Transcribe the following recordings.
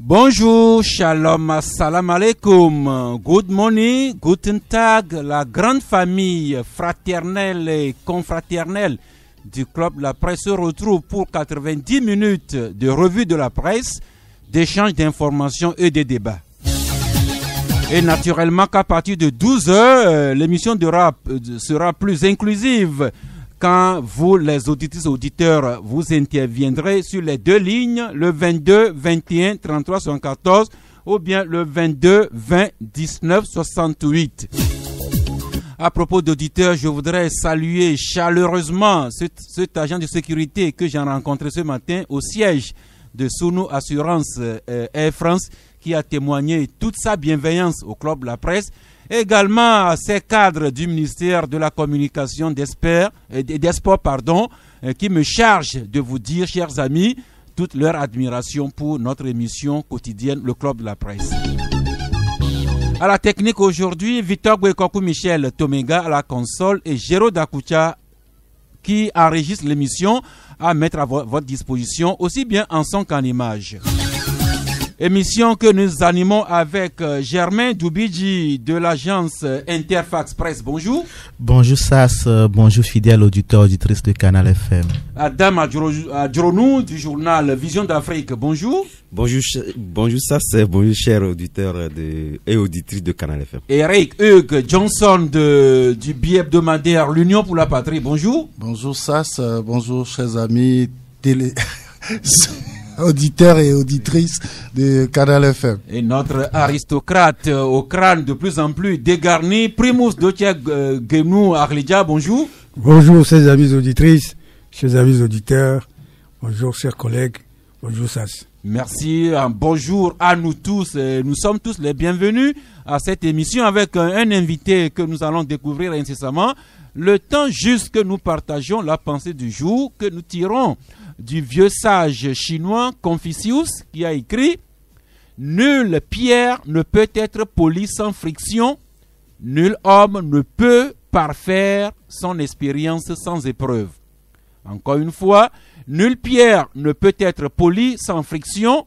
Bonjour, shalom, assalamu alaikum, good morning, guten tag, la grande famille fraternelle et confraternelle du Club La Presse se retrouve pour 90 minutes de revue de la presse, d'échange d'informations et de débats. Et naturellement qu'à partir de 12h, l'émission de rap sera plus inclusive quand vous, les auditrices et auditeurs, vous interviendrez sur les deux lignes, le 22 21 33 74 ou bien le 22 20 19 68. À propos d'auditeurs, je voudrais saluer chaleureusement cet agent de sécurité que j'ai rencontré ce matin au siège de Sounou Assurance Air France, qui a témoigné toute sa bienveillance au Club La Presse. Également à ces cadres du ministère de la Communication des Sports, qui me chargent de vous dire, chers amis, toute leur admiration pour notre émission quotidienne, le Club de la Presse. À la technique aujourd'hui, Victor Gwekoku Michel Tomenga à la console et Géraud Dakucha qui enregistre l'émission à mettre à votre disposition, aussi bien en son qu'en image. Émission que nous animons avec Germain Doubidji de l'agence Interfax Presse. Bonjour. Bonjour Sass, bonjour fidèles auditeurs, auditrices de Canal FM. Adam Adjoronou du journal Vision d'Afrique. Bonjour. Bonjour Sass, bonjour chers auditeurs et auditrices de Canal FM. Eric Hugues Johnson du bi-hebdomadaire L'Union pour la Patrie. Bonjour. Bonjour Sass, bonjour chers amis auditeurs et auditrices de Canal FM. Et notre aristocrate au crâne de plus en plus dégarni, Primus Dotiek Genou Arlidja, bonjour. Bonjour chers amis auditrices, chers amis auditeurs, bonjour chers collègues, bonjour Sass. Merci, bonjour à nous tous, nous sommes tous les bienvenus à cette émission avec un invité que nous allons découvrir incessamment. Le temps juste que nous partageons la pensée du jour, que nous tirons du vieux sage chinois Confucius qui a écrit « Nulle pierre ne peut être polie sans friction, nul homme ne peut parfaire son expérience sans épreuve. » Encore une fois, nulle pierre ne peut être polie sans friction,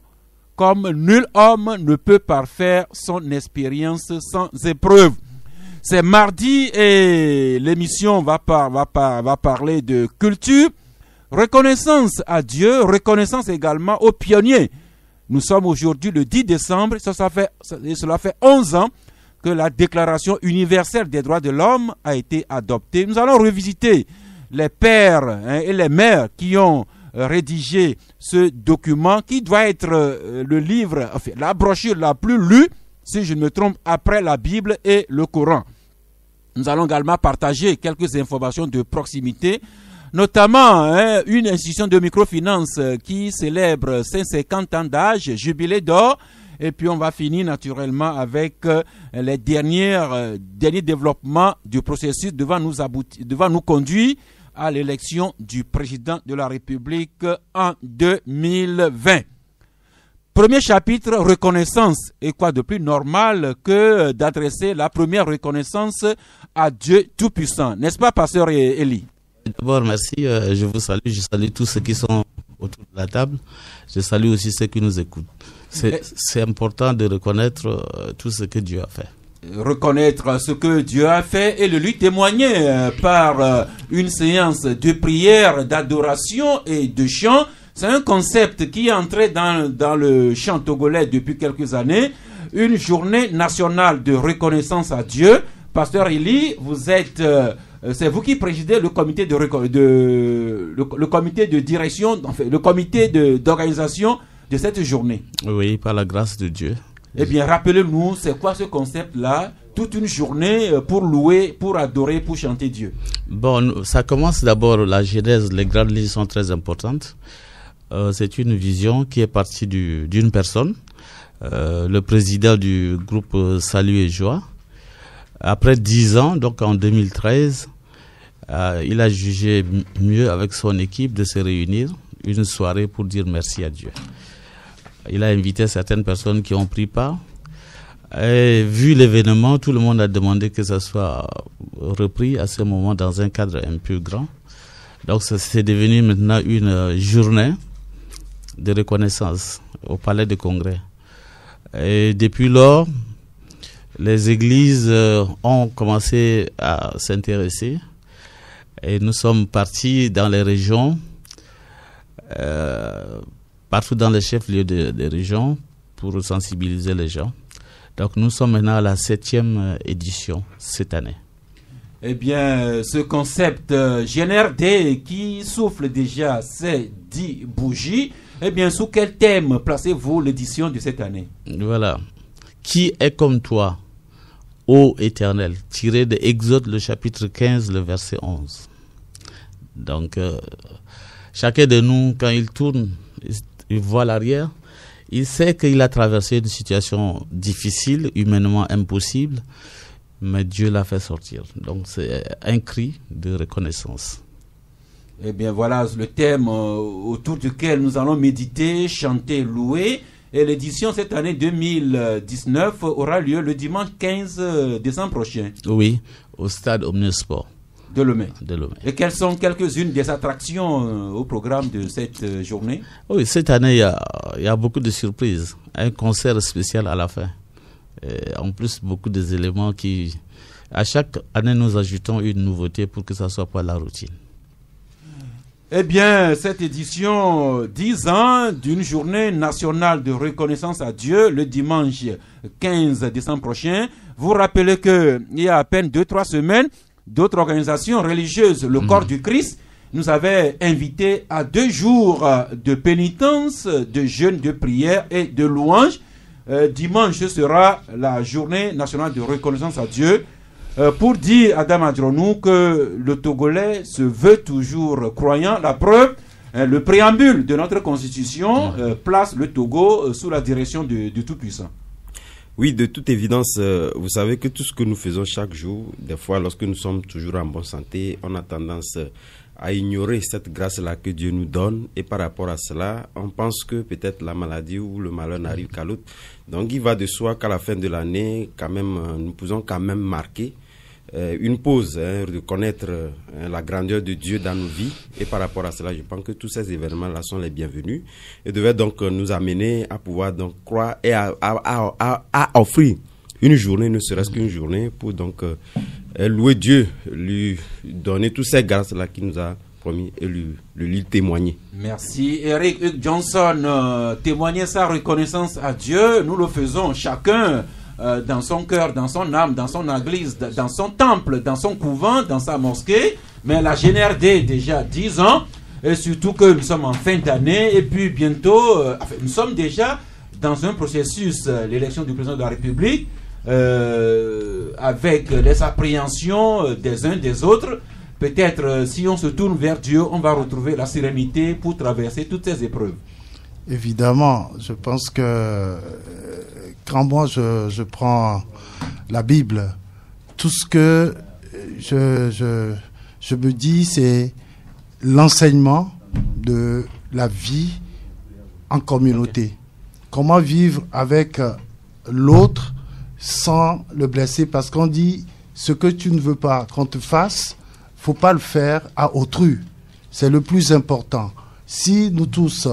comme nul homme ne peut parfaire son expérience sans épreuve. C'est mardi et l'émission va parler de culture. Reconnaissance à Dieu, reconnaissance également aux pionniers. Nous sommes aujourd'hui le 10 décembre, cela fait 11 ans que la Déclaration universelle des droits de l'homme a été adoptée. Nous allons revisiter les pères et les mères qui ont rédigé ce document qui doit être le livre, enfin, la brochure la plus lue, si je ne me trompe, après la Bible et le Coran. Nous allons également partager quelques informations de proximité, notamment une institution de microfinance qui célèbre 150 ans d'âge, jubilé d'or, et puis on va finir naturellement avec les derniers développements du processus devant nous conduire à l'élection du président de la République en 2020. Premier chapitre, reconnaissance. Et quoi de plus normal que d'adresser la première reconnaissance à Dieu Tout-Puissant. N'est-ce pas, pasteur Eli? D'abord, merci. Je vous salue. Je salue tous ceux qui sont autour de la table. Je salue aussi ceux qui nous écoutent. C'est important de reconnaître tout ce que Dieu a fait. Reconnaître ce que Dieu a fait et le lui témoigner par une séance de prière, d'adoration et de chant. C'est un concept qui est entré dans le chant togolais depuis quelques années. Une journée nationale de reconnaissance à Dieu. Pasteur Eli, vous êtes... c'est vous qui présidez le comité le comité de direction, enfin, le comité d'organisation de cette journée. Oui, par la grâce de Dieu. Eh bien, rappelez-nous, c'est quoi ce concept-là? Toute une journée pour louer, pour adorer, pour chanter Dieu. Bon, ça commence d'abord, la genèse, les grandes lignes sont très importantes. C'est une vision qui est partie d'une personne, le président du groupe Salut et Joie. Après 10 ans, donc en 2013, il a jugé mieux avec son équipe de se réunir une soirée pour dire merci à Dieu. Il a invité certaines personnes qui ont pris part. Et vu l'événement, tout le monde a demandé que ça soit repris à ce moment dans un cadre un peu grand. Donc c'est devenu maintenant une journée de reconnaissance au Palais de Congrès. Et depuis lors, les églises ont commencé à s'intéresser et nous sommes partis dans les régions, partout dans les chefs-lieux des régions pour sensibiliser les gens. Donc nous sommes maintenant à la 7e édition cette année. Eh bien, ce concept GNRD qui souffle déjà ses 10 bougies, eh bien, sous quel thème placez-vous l'édition de cette année? Voilà. Qui est comme toi, ô Éternel, tiré de Exode, le chapitre 15, le verset 11. Donc, chacun de nous, quand il tourne, il voit l'arrière, il sait qu'il a traversé une situation difficile, humainement impossible, mais Dieu l'a fait sortir. Donc c'est un cri de reconnaissance. Eh bien voilà le thème autour duquel nous allons méditer, chanter, louer. Et l'édition cette année 2019 aura lieu le dimanche 15 décembre prochain. Oui, au stade Omnisport de Lomé. Et quelles sont quelques-unes des attractions au programme de cette journée? Oui, cette année, il y a beaucoup de surprises. Un concert spécial à la fin. Et en plus, beaucoup des éléments qui... À chaque année, nous ajoutons une nouveauté pour que ça ne soit pas la routine. Eh bien, cette édition 10 ans d'une journée nationale de reconnaissance à Dieu, le dimanche 15 décembre prochain, vous rappelez qu'il y a à peine 2-3 semaines, d'autres organisations religieuses, le corps du Christ, nous avaient invités à 2 jours de pénitence, de jeûne, de prière et de louange. Dimanche, ce sera la journée nationale de reconnaissance à Dieu. Pour dire à Damadronou que le Togolais se veut toujours croyant. La preuve, le préambule de notre constitution place le Togo sous la direction du Tout-Puissant. Oui, de toute évidence, vous savez que tout ce que nous faisons chaque jour, des fois lorsque nous sommes toujours en bonne santé, on a tendance à ignorer cette grâce-là que Dieu nous donne. Et par rapport à cela, on pense que peut-être la maladie ou le malheur n'arrive qu'à l'autre. Donc il va de soi qu'à la fin de l'année, quand même, nous pouvons quand même marquer une pause, reconnaître la grandeur de Dieu dans nos vies. Et par rapport à cela, je pense que tous ces événements-là sont les bienvenus et devaient donc nous amener à pouvoir donc croire et à offrir une journée, ne serait-ce qu'une journée, pour donc louer Dieu, lui donner toutes ces grâces-là qu'il nous a promis et lui témoigner. Merci. Eric Hugh Johnson, témoigner sa reconnaissance à Dieu, nous le faisons chacun dans son cœur, dans son âme, dans son église, dans son temple, dans son couvent, dans sa mosquée. Mais la GNRD, déjà 10 ans, et surtout que nous sommes en fin d'année, et puis bientôt, nous sommes déjà dans un processus, l'élection du président de la République, avec les appréhensions des uns des autres. Peut-être si on se tourne vers Dieu, on va retrouver la sérénité pour traverser toutes ces épreuves. Évidemment, je pense que quand moi je prends la Bible, tout ce que je me dis, c'est l'enseignement de la vie en communauté. Comment vivre avec l'autre sans le blesser, parce qu'on dit ce que tu ne veux pas qu'on te fasse, faut pas le faire à autrui. C'est le plus important. Si nous tous,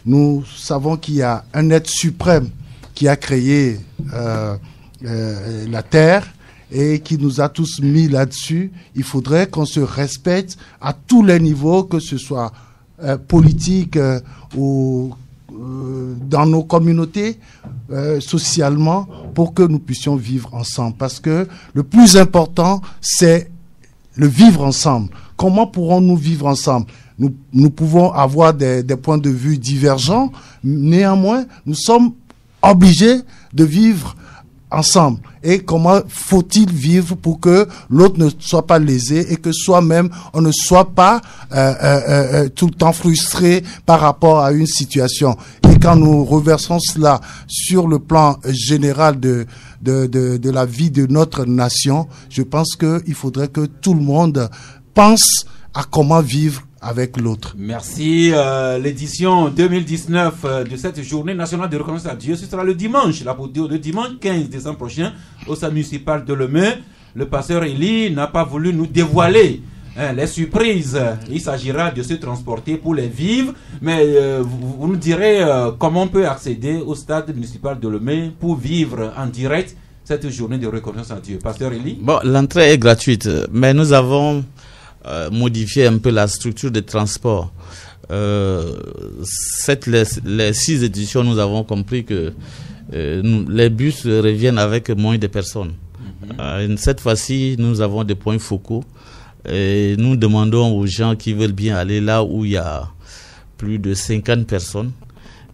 nous savons qu'il y a un être suprême qui a créé la terre et qui nous a tous mis là-dessus, il faudrait qu'on se respecte à tous les niveaux, que ce soit politique ou dans nos communautés, socialement, pour que nous puissions vivre ensemble. Parce que le plus important, c'est le vivre ensemble. Comment pourrons-nous vivre ensemble? Nous pouvons avoir des points de vue divergents, néanmoins, nous sommes obligés de vivre ensemble. Et comment faut-il vivre pour que l'autre ne soit pas lésé et que soi-même, on ne soit pas tout le temps frustré par rapport à une situation. Et quand nous reversons cela sur le plan général de la vie de notre nation, je pense qu'il faudrait que tout le monde pense à comment vivre avec l'autre. Merci. L'édition 2019 de cette journée nationale de reconnaissance à Dieu, ce sera le dimanche, le dimanche 15 décembre prochain, au stade municipal de Lemay. Le pasteur Élie n'a pas voulu nous dévoiler les surprises. Il s'agira de se transporter pour les vivre, mais vous nous direz comment on peut accéder au stade municipal de Lemay pour vivre en direct cette journée de reconnaissance à Dieu. Pasteur Élie? Bon, l'entrée est gratuite, mais nous avons modifié un peu la structure de transport. Les 6 éditions, nous avons compris que les bus reviennent avec moins de personnes. Cette fois-ci, nous avons des points focaux et nous demandons aux gens qui veulent bien aller là où il y a plus de 50 personnes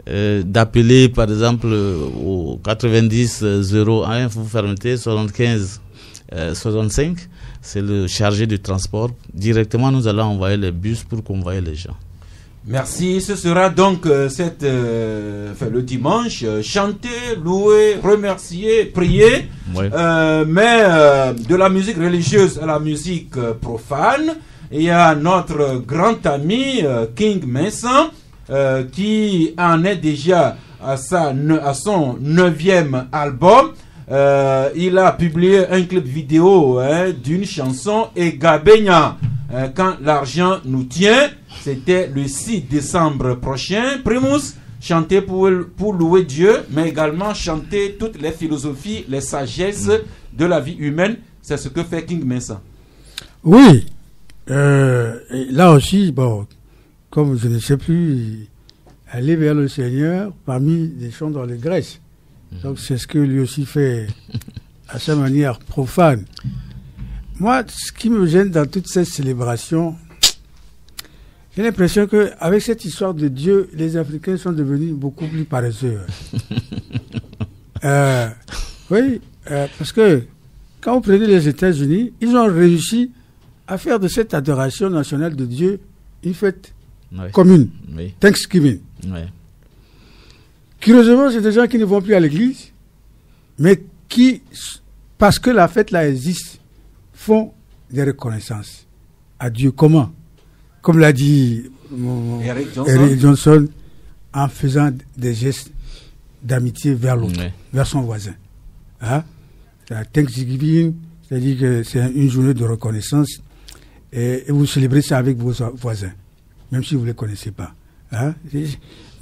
d'appeler par exemple au 90 01, vous permettez, 75 65, c'est le chargé du transport. Directement, nous allons envoyer les bus pour convoyer les gens. Merci. Ce sera donc le dimanche, chanter, louer, remercier, prier, Oui. Mais de la musique religieuse à la musique profane. Il y a notre grand ami King Mensa qui en est déjà à son 9e album. Il a publié un clip vidéo d'une chanson Egabenya, quand l'argent nous tient. C'était le 6 décembre prochain. Primus, chanter pour louer Dieu, mais également chanter toutes les philosophies, les sagesses de la vie humaine. C'est ce que fait King Mensa. Oui, là aussi, bon, comme je ne sais plus, aller vers le Seigneur parmi des chants dans les Grèces. Donc c'est ce que lui aussi fait à sa manière profane. Moi, ce qui me gêne dans toute cette célébration, j'ai l'impression qu'avec cette histoire de Dieu, les Africains sont devenus beaucoup plus paresseux. Oui, parce que quand vous prenez les États-Unis, ils ont réussi à faire de cette adoration nationale de Dieu une fête commune, Thanksgiving. Oui. Curieusement, c'est des gens qui ne vont plus à l'église, mais qui, parce que la fête là existe, font des reconnaissances à Dieu. Comment? Comme l'a dit Eric Johnson, en faisant des gestes d'amitié vers l'autre, vers son voisin. Hein? La Thanksgiving, c'est-à-dire que c'est une journée de reconnaissance et vous célébrez ça avec vos voisins, même si vous ne les connaissez pas. Hein?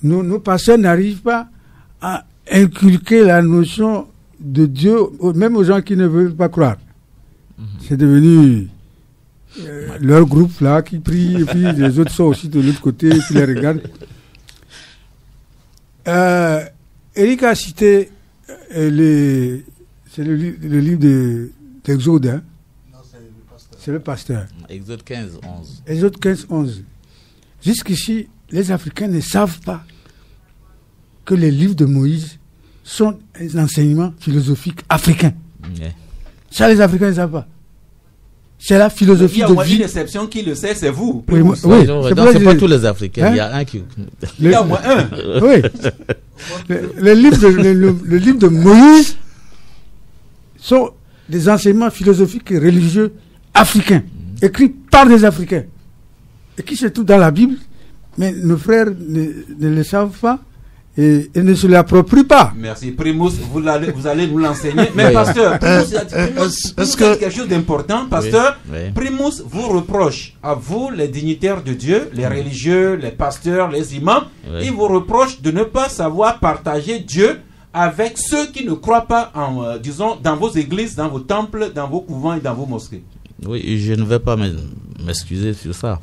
Nos pasteurs n'arrivent pas à inculquer la notion de Dieu, même aux gens qui ne veulent pas croire. C'est devenu leur groupe là qui prie, et puis les autres sont aussi de l'autre côté, qui les regardent. Eric a cité c'est le livre d'Exode. Hein? Non, c'est le pasteur. Exode 15, 11. Exode 15, 11. Jusqu'ici, les Africains ne savent pas que les livres de Moïse sont des enseignements philosophiques africains. Ça, les Africains ne savent pas. C'est la philosophie de vie. Il y a une exception qui le sait, c'est vous. Oui, c'est pas tous les Africains. Hein? Il y a un qui... Il y a au moins un. Oui. Le livre de Moïse sont des enseignements philosophiques et religieux africains, écrits par des Africains, et qui se trouvent dans la Bible, mais nos frères ne le savent pas et ne se l'approprient pas. Merci. Primus, vous allez nous l'enseigner. Mais pasteur, est-ce que quelque chose d'important, pasteur, Primus vous reproche à vous, les dignitaires de Dieu, les religieux, les pasteurs, les imams, il vous reproche de ne pas savoir partager Dieu avec ceux qui ne croient pas en, disons, dans vos églises, dans vos temples, dans vos couvents et dans vos mosquées. Oui, je ne vais pas m'excuser sur ça.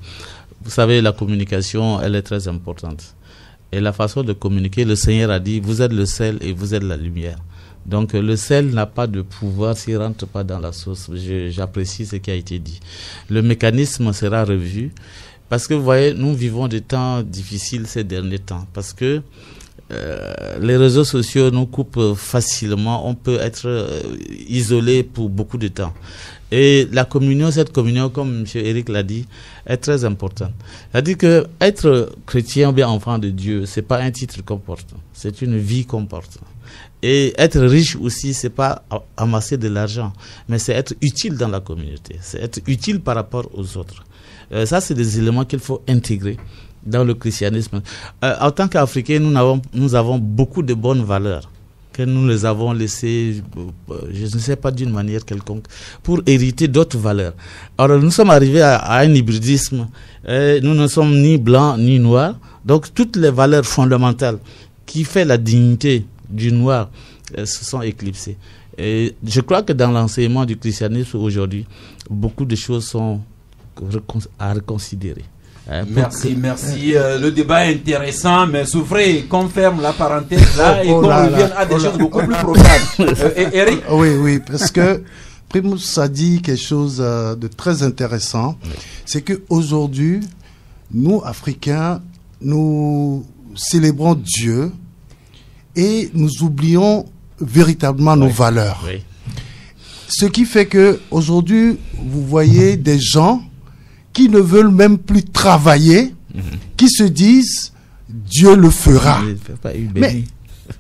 Vous savez, la communication, elle est très importante. Et la façon de communiquer, le Seigneur a dit, vous êtes le sel et vous êtes la lumière. Donc le sel n'a pas de pouvoir s'il ne rentre pas dans la sauce. J'apprécie ce qui a été dit. Le mécanisme sera revu parce que vous voyez, nous vivons des temps difficiles ces derniers temps parce que les réseaux sociaux nous coupent facilement. On peut être isolé pour beaucoup de temps. Et la communion, cette communion, comme M. Eric l'a dit, est très importante. C'est-à-dire que être chrétien ou bien enfant de Dieu, c'est pas un titre qu'on porte, c'est une vie qu'on porte. Et être riche aussi, c'est pas amasser de l'argent, mais c'est être utile dans la communauté, c'est être utile par rapport aux autres. Ça, c'est des éléments qu'il faut intégrer dans le christianisme. En tant qu'Africains, nous avons beaucoup de bonnes valeurs que nous les avons laissées, je ne sais pas, d'une manière quelconque, pour hériter d'autres valeurs. Alors, nous sommes arrivés à un hybridisme. Nous ne sommes ni blancs ni noirs. Donc, toutes les valeurs fondamentales qui font la dignité du noir se sont éclipsées. Et je crois que dans l'enseignement du christianisme aujourd'hui, beaucoup de choses sont à reconsidérer. Merci. Le débat est intéressant, mais souffrez qu'on ferme la parenthèse là et qu'on revienne à des choses beaucoup plus profondes. Eric? Oui, parce que Primus a dit quelque chose de très intéressant. C'est qu'aujourd'hui, nous, Africains, nous célébrons Dieu et nous oublions véritablement nos valeurs. Oui. Ce qui fait que aujourd'hui, vous voyez des gens qui ne veulent même plus travailler, qui se disent Dieu le fera. Mais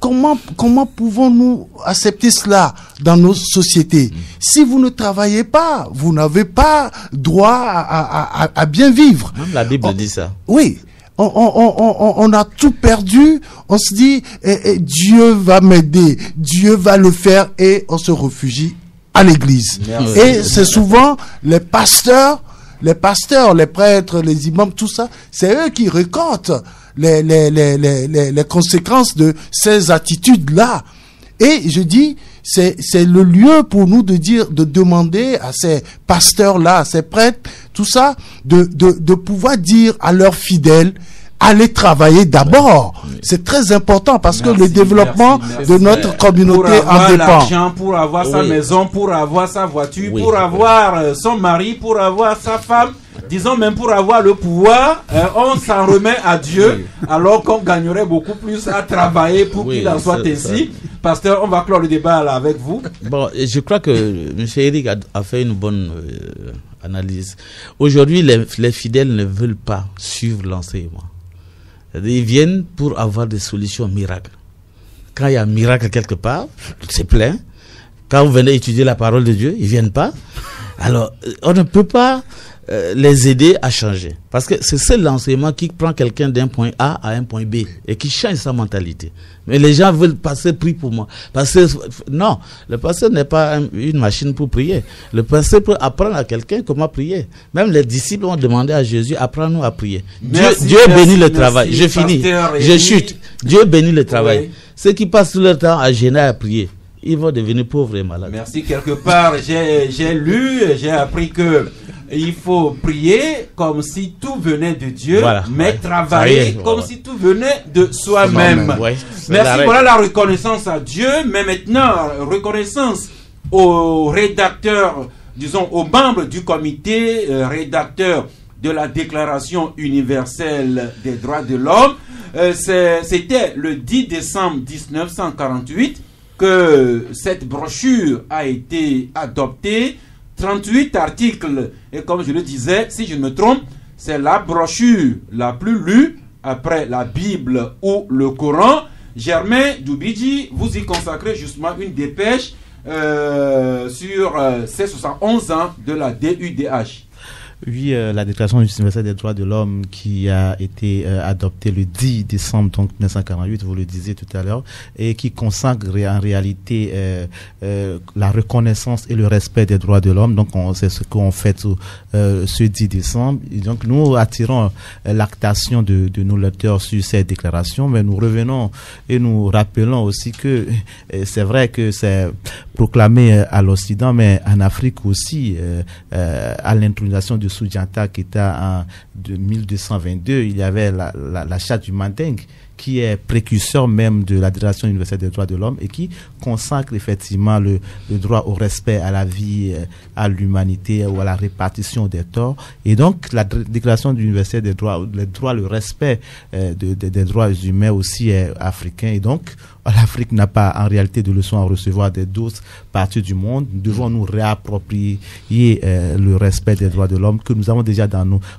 comment pouvons-nous accepter cela dans nos sociétés? Si vous ne travaillez pas, vous n'avez pas droit à bien vivre. Même la Bible dit ça. Oui. On a tout perdu. On se dit Dieu va m'aider, Dieu va le faire, et on se réfugie à l'église. Merci. Et c'est souvent les pasteurs, les prêtres, les imams, tout ça, c'est eux qui récoltent les conséquences de ces attitudes-là. Et je dis, c'est le lieu pour nous de demander à ces pasteurs-là, à ces prêtres, tout ça, de pouvoir dire à leurs fidèles, allez travailler d'abord. Oui. C'est très important parce que le développement de notre communauté en dépend. Pour avoir l'argent, pour avoir sa maison, pour avoir sa voiture, pour avoir son mari, pour avoir sa femme, disons même pour avoir le pouvoir, on s'en remet à Dieu, alors qu'on gagnerait beaucoup plus à travailler pour qu'il en soit ainsi. Pasteur, on va clore le débat là avec vous. Bon, je crois que M. Eric a fait une bonne analyse. Aujourd'hui, les fidèles ne veulent pas suivre l'enseignement. Ils viennent pour avoir des solutions miracles. Quand il y a un miracle quelque part, c'est plein. Quand vous venez étudier la parole de Dieu, ils ne viennent pas. Alors, on ne peut pas les aider à changer. Parce que c'est seul l'enseignement qui prend quelqu'un d'un point A à un point B et qui change sa mentalité. Mais les gens veulent passer, prie pour moi. Non, le pasteur n'est pas une machine pour prier. Le pasteur peut apprendre à quelqu'un comment prier. Même les disciples ont demandé à Jésus, apprends-nous à prier. Dieu bénit le travail. Je finis. Je chute. Dieu bénit le travail. Oui. Ceux qui passent tout leur temps à gêner à prier, ils vont devenir pauvres et malades. Merci. Quelque part, j'ai lu, j'ai appris que il faut prier comme si tout venait de Dieu, mais travailler comme si tout venait de soi-même. Merci, voilà la reconnaissance à Dieu, mais maintenant, reconnaissance aux rédacteurs, disons aux membres du comité, rédacteurs de la Déclaration universelle des droits de l'homme. C'était le 10 décembre 1948 que cette brochure a été adoptée. 38 articles, et comme je le disais, si je ne me trompe, c'est la brochure la plus lue après la Bible ou le Coran. Germain Doubidji, vous y consacrez justement une dépêche sur ces 71 ans de la DUDH. Oui, la Déclaration universelle des droits de l'homme qui a été adoptée le 10 décembre donc 1948, vous le disiez tout à l'heure, et qui consacre en réalité la reconnaissance et le respect des droits de l'homme. Donc c'est ce qu'on fait ce 10 décembre. Et donc nous attirons l'actation de nos lecteurs sur ces déclarations, mais nous revenons et nous rappelons aussi que c'est vrai que c'est proclamé à l'Occident, mais en Afrique aussi, à l'intronisation de Soudjanta qui était en 1222, il y avait la charte du Manding qui est précurseur même de la Déclaration universelle des droits de l'homme et qui consacre effectivement le droit au respect à la vie, à l'humanité ou à la répartition des torts. Et donc la Déclaration universelle des droits, le respect des droits humains aussi est africain. Et donc l'Afrique n'a pas en réalité de leçons à recevoir d'autres parties du monde. Nous devons nous réapproprier le respect des droits de l'homme que nous avons déjà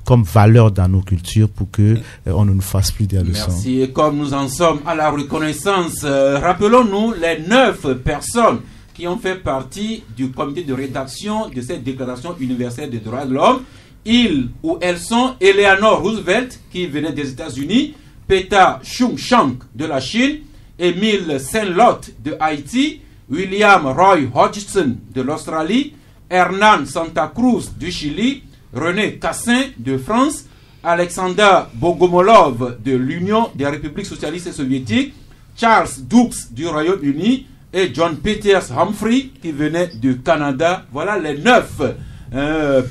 comme valeur dans nos cultures pour que on ne nous fasse plus des leçons. Merci. Et comme comme nous en sommes à la reconnaissance, rappelons-nous les 9 personnes qui ont fait partie du comité de rédaction de cette déclaration universelle des droits de l'homme. Ils ou elles sont Eleanor Roosevelt, qui venait des États-Unis, Peta Chung-Chang de la Chine, Émile Saint-Lot de Haïti, William Roy Hodgson de l'Australie, Hernan Santa Cruz du Chili, René Cassin de France, Alexander Bogomolov de l'Union des républiques socialistes et soviétiques, Charles Dukes du Royaume-Uni et John Peters Humphrey qui venait du Canada. Voilà les 9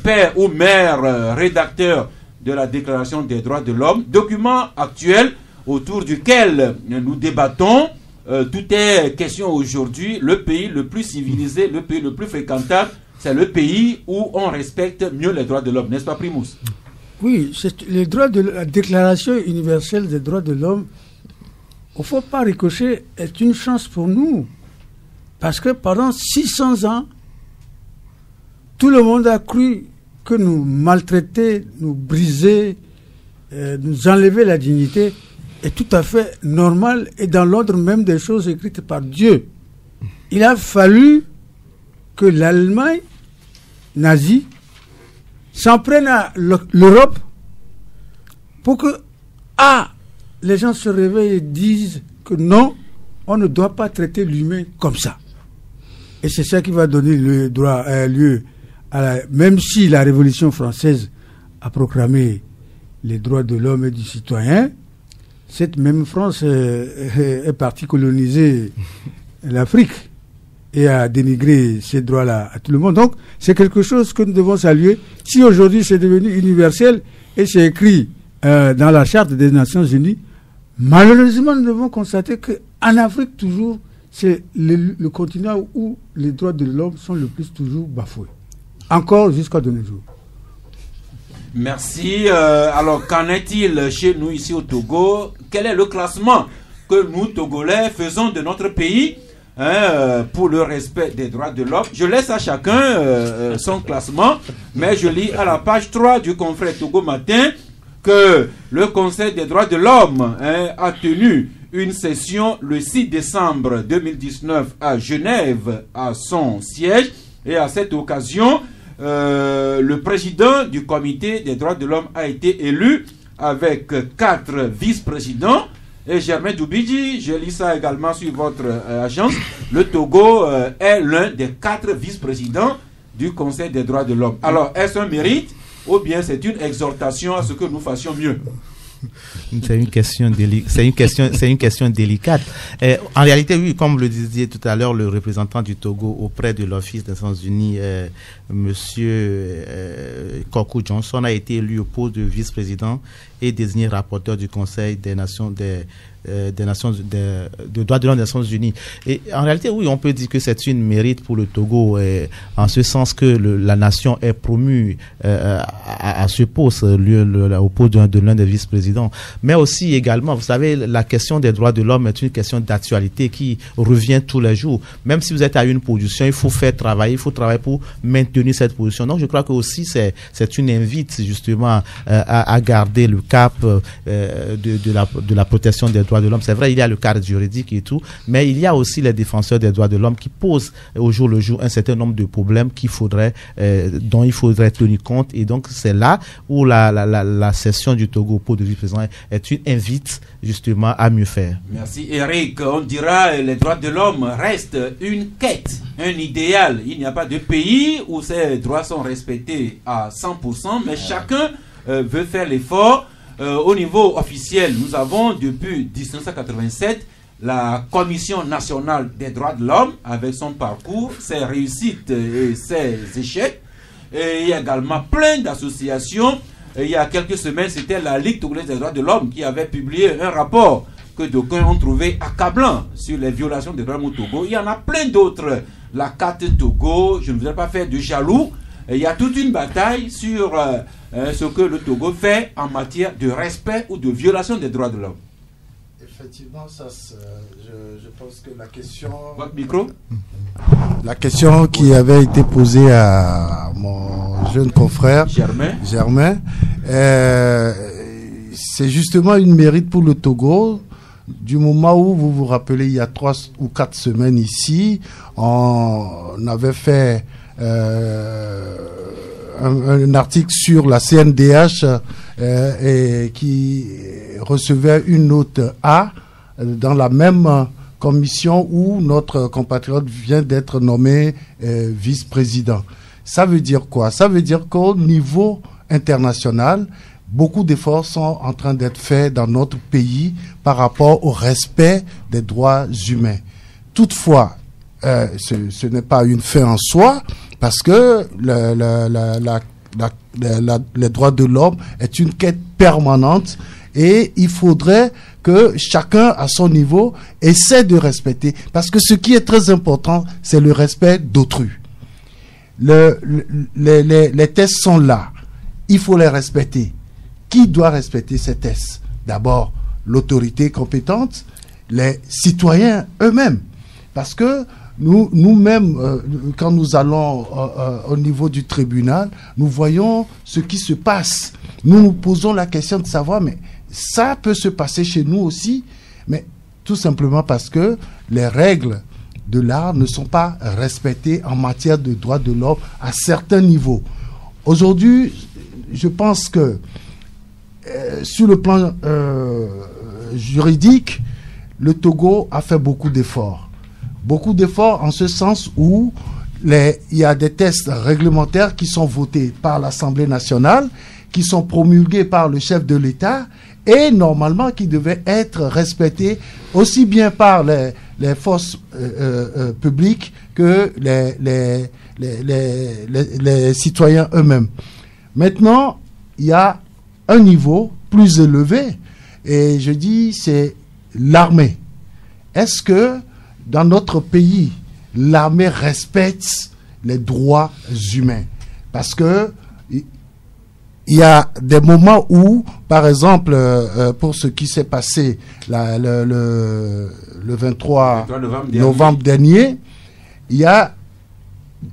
pères ou mères rédacteurs de la Déclaration des droits de l'homme, document actuel autour duquel nous débattons. Tout est question aujourd'hui. Le pays le plus civilisé, le pays le plus fréquentable, c'est le pays où on respecte mieux les droits de l'homme, n'est-ce pas, Primus? Oui, c'est les droits de la Déclaration universelle des droits de l'homme. Au fond, pas ricocher, est une chance pour nous. Parce que pendant 600 ans, tout le monde a cru que nous maltraiter, nous briser, nous enlever la dignité est tout à fait normal et dans l'ordre même des choses écrites par Dieu. Il a fallu que l'Allemagne nazie s'en prenne à l'Europe pour que les gens se réveillent et disent que non, on ne doit pas traiter l'humain comme ça. Et c'est ça qui va donner lieu à même si la Révolution française a proclamé les droits de l'homme et du citoyen, cette même France est partie coloniser l'Afrique et a dénigré ces droits-là à tout le monde. Donc, c'est quelque chose que nous devons saluer. Si aujourd'hui c'est devenu universel et c'est écrit dans la Charte des Nations Unies, malheureusement, nous devons constater qu'en Afrique, toujours, c'est le continent où les droits de l'homme sont le plus toujours bafoués. Encore jusqu'à de nos jours. Merci. Alors, qu'en est-il chez nous ici au Togo? Quel est le classement que nous, Togolais, faisons de notre pays pour le respect des droits de l'homme? Je laisse à chacun son classement, mais je lis à la page 3 du confrère Togo Matin que le Conseil des droits de l'homme a tenu une session le 6 décembre 2019 à Genève, à son siège, et à cette occasion, le président du comité des droits de l'homme a été élu avec 4 vice-présidents. Et Germain Doubidji, je lis ça également sur votre agence, le Togo est l'un des 4 vice-présidents du Conseil des droits de l'homme. Alors, est-ce un mérite ou bien c'est une exhortation à ce que nous fassions mieux? C'est une question délicate. En réalité, oui, comme le disait tout à l'heure le représentant du Togo auprès de l'Office des Nations Unies, Monsieur Kokou Johnson a été élu au poste de vice-président et désigné rapporteur du Conseil des Nations de droits de l'homme des Nations Unies. Et en réalité, oui, on peut dire que c'est une mérite pour le Togo, en ce sens que la nation est promue à ce poste, au poste de l'un des vice-présidents. Mais aussi également, vous savez, la question des droits de l'homme est une question d'actualité qui revient tous les jours. Même si vous êtes à une position, il faut travailler pour maintenir cette position. Donc, je crois que aussi c'est une invite justement à garder le cap de la protection des droits de l'homme. C'est vrai, il y a le cadre juridique et tout, mais il y a aussi les défenseurs des droits de l'homme qui posent au jour le jour un certain nombre de problèmes dont il faudrait tenir compte. Et donc, c'est là où la session du Togo au pot de vice-président est une invite justement à mieux faire. Merci Eric. On dira les droits de l'homme restent une quête, un idéal. Il n'y a pas de pays où ces droits sont respectés à 100%, mais chacun veut faire l'effort. Au niveau officiel, nous avons depuis 1987 la Commission nationale des droits de l'homme avec son parcours, ses réussites et ses échecs. Et il y a également plein d'associations. Il y a quelques semaines, c'était la Ligue togolaise des droits de l'homme qui avait publié un rapport que d'aucuns ont trouvé accablant sur les violations des droits de l'homme au Togo. Il y en a plein d'autres. La carte Togo, je ne voudrais pas faire de jaloux. Il y a toute une bataille sur ce que le Togo fait en matière de respect ou de violation des droits de l'homme. Effectivement, je pense que la question... Votre micro. La question qui avait été posée à mon jeune confrère Germain, c'est justement une mérite pour le Togo du moment où vous vous rappelez, il y a 3 ou 4 semaines ici, on avait fait un article sur la CNDH et qui recevait une note A dans la même commission où notre compatriote vient d'être nommé vice-président. Ça veut dire quoi? Ça veut dire qu'au niveau international, beaucoup d'efforts sont en train d'être faits dans notre pays par rapport au respect des droits humains. Toutefois, ce n'est pas une fin en soi, parce que les droits de l'homme est une quête permanente et il faudrait que chacun à son niveau essaie de respecter. Parce que ce qui est très important, c'est le respect d'autrui. Les tests sont là. Il faut les respecter. Qui doit respecter ces tests? D'abord, l'autorité compétente, les citoyens eux-mêmes. Parce que nous-mêmes, quand nous allons au niveau du tribunal, nous voyons ce qui se passe. Nous nous posons la question de savoir, mais ça peut se passer chez nous aussi, mais tout simplement parce que les règles de l'art ne sont pas respectées en matière de droits de l'homme à certains niveaux. Aujourd'hui, je pense que sur le plan juridique, le Togo a fait beaucoup d'efforts. Beaucoup d'efforts en ce sens où il y a des tests réglementaires qui sont votés par l'Assemblée nationale, qui sont promulgués par le chef de l'État et normalement qui devaient être respectés aussi bien par les forces publiques que les citoyens eux-mêmes. Maintenant, il y a un niveau plus élevé et je dis c'est l'armée. Est-ce que dans notre pays, l'armée respecte les droits humains? Parce que il y a des moments où, par exemple, pour ce qui s'est passé le 23 novembre dernier, il y a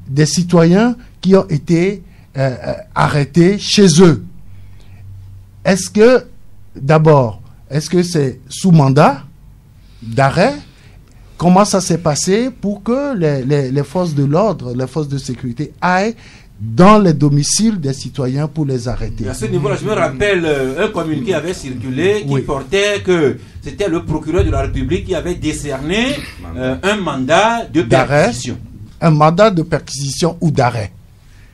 des citoyens qui ont été arrêtés chez eux. Est-ce que, d'abord, est-ce que c'est sous mandat d'arrêt? Comment ça s'est passé pour que les forces de l'ordre, les forces de sécurité aillent dans les domiciles des citoyens pour les arrêter? À ce niveau-là, je me rappelle un communiqué avait circulé qui portait que c'était le procureur de la République qui avait décerné un mandat de perquisition. Un mandat de perquisition ou d'arrêt.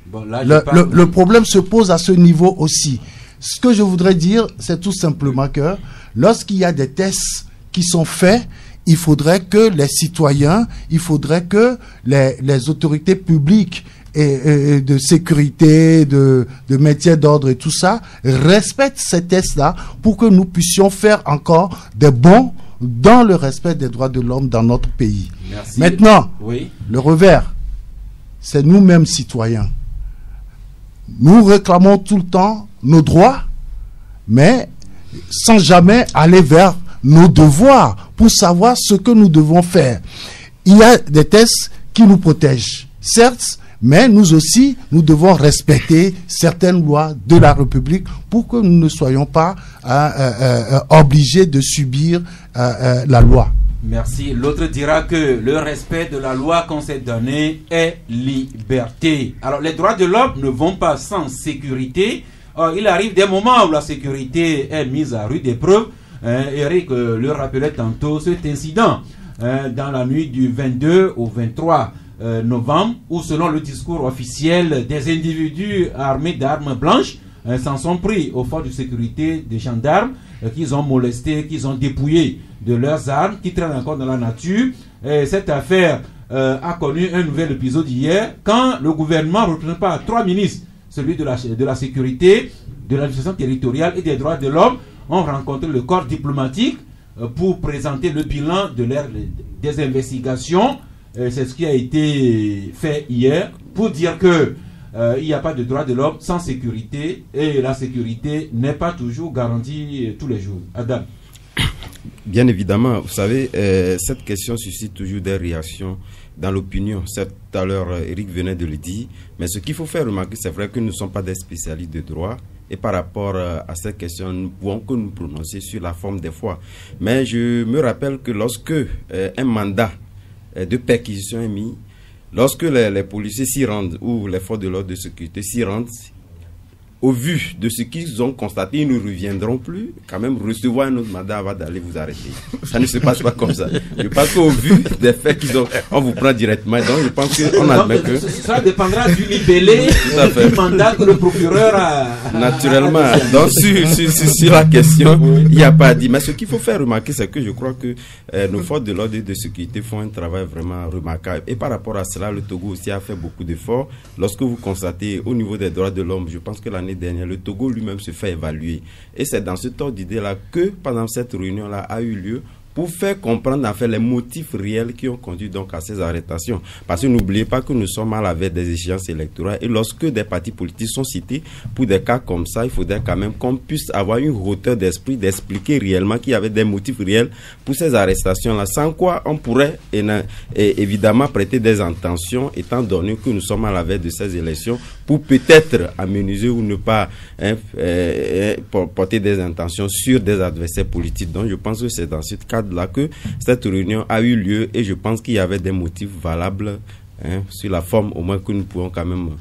Bon, là, le problème se pose à ce niveau aussi. Ce que je voudrais dire, c'est tout simplement que lorsqu'il y a des tests qui sont faits, il faudrait que les citoyens, il faudrait que les autorités publiques et de sécurité, de maintien d'ordre et tout ça, respectent ces tests-là pour que nous puissions faire encore des bons dans le respect des droits de l'homme dans notre pays. Merci. Maintenant, le revers, c'est nous-mêmes citoyens. Nous réclamons tout le temps nos droits, mais sans jamais aller vers nos devoirs pour savoir ce que nous devons faire. Il y a des tests qui nous protègent, certes, mais nous aussi, nous devons respecter certaines lois de la République pour que nous ne soyons pas obligés de subir la loi. Merci. L'autre dira que le respect de la loi qu'on s'est donné est liberté. Alors, les droits de l'homme ne vont pas sans sécurité. Il arrive des moments où la sécurité est mise à rude épreuve. Eric le rappelait tantôt cet incident dans la nuit du 22 au 23 novembre, où selon le discours officiel, des individus armés d'armes blanches s'en sont pris aux forces de sécurité des gendarmes qu'ils ont molestés, qu'ils ont dépouillés de leurs armes, qui traînent encore dans la nature. Et cette affaire a connu un nouvel épisode hier, quand le gouvernement, représenté par 3 ministres, celui de la sécurité, de l'administration territoriale et des droits de l'homme, ont rencontré le corps diplomatique pour présenter le bilan des investigations. C'est ce qui a été fait hier pour dire que il n'y a pas de droit de l'homme sans sécurité et la sécurité n'est pas toujours garantie tous les jours. Adam. Bien évidemment, vous savez, cette question suscite toujours des réactions dans l'opinion. Tout à l'heure, Eric venait de le dire, mais ce qu'il faut faire remarquer, c'est vrai que nous ne sommes pas des spécialistes de droit, Et par rapport à cette question, nous ne pouvons que nous prononcer sur la forme des fois. Mais je me rappelle que lorsque un mandat de perquisition est mis, lorsque les policiers s'y rendent, ou les forces de l'ordre de sécurité s'y rendent, au vu de ce qu'ils ont constaté, ils ne reviendront plus. Quand même, recevoir un autre mandat avant d'aller vous arrêter. Ça ne se passe pas comme ça. Je pense qu'au vu des faits qu'ils ont, on vous prend directement. Donc, je pense qu'on admet que... Ça dépendra du libellé du mandat que le procureur a... Naturellement. Donc, sur la question, il n'y a pas à dire. Mais ce qu'il faut faire remarquer, c'est que je crois que nos forces de l'ordre et de sécurité font un travail vraiment remarquable. Et par rapport à cela, le Togo aussi a fait beaucoup d'efforts. Lorsque vous constatez au niveau des droits de l'homme, je pense que l'année dernière, le Togo lui-même se fait évaluer. Et c'est dans ce ordre d'idée-là que, pendant cette réunion-là, a eu lieu pour faire comprendre en fait les motifs réels qui ont conduit donc à ces arrestations. Parce que n'oubliez pas que nous sommes à la veille des échéances électorales et lorsque des partis politiques sont cités pour des cas comme ça, il faudrait quand même qu'on puisse avoir une hauteur d'esprit d'expliquer réellement qu'il y avait des motifs réels pour ces arrestations-là, sans quoi on pourrait évidemment prêter des intentions étant donné que nous sommes à la veille de ces élections pour peut-être aménager ou ne pas porter des intentions sur des adversaires politiques. Donc je pense que c'est dans ce cadre-là que cette réunion a eu lieu et je pense qu'il y avait des motifs valables sur la forme au moins que nous pouvons quand même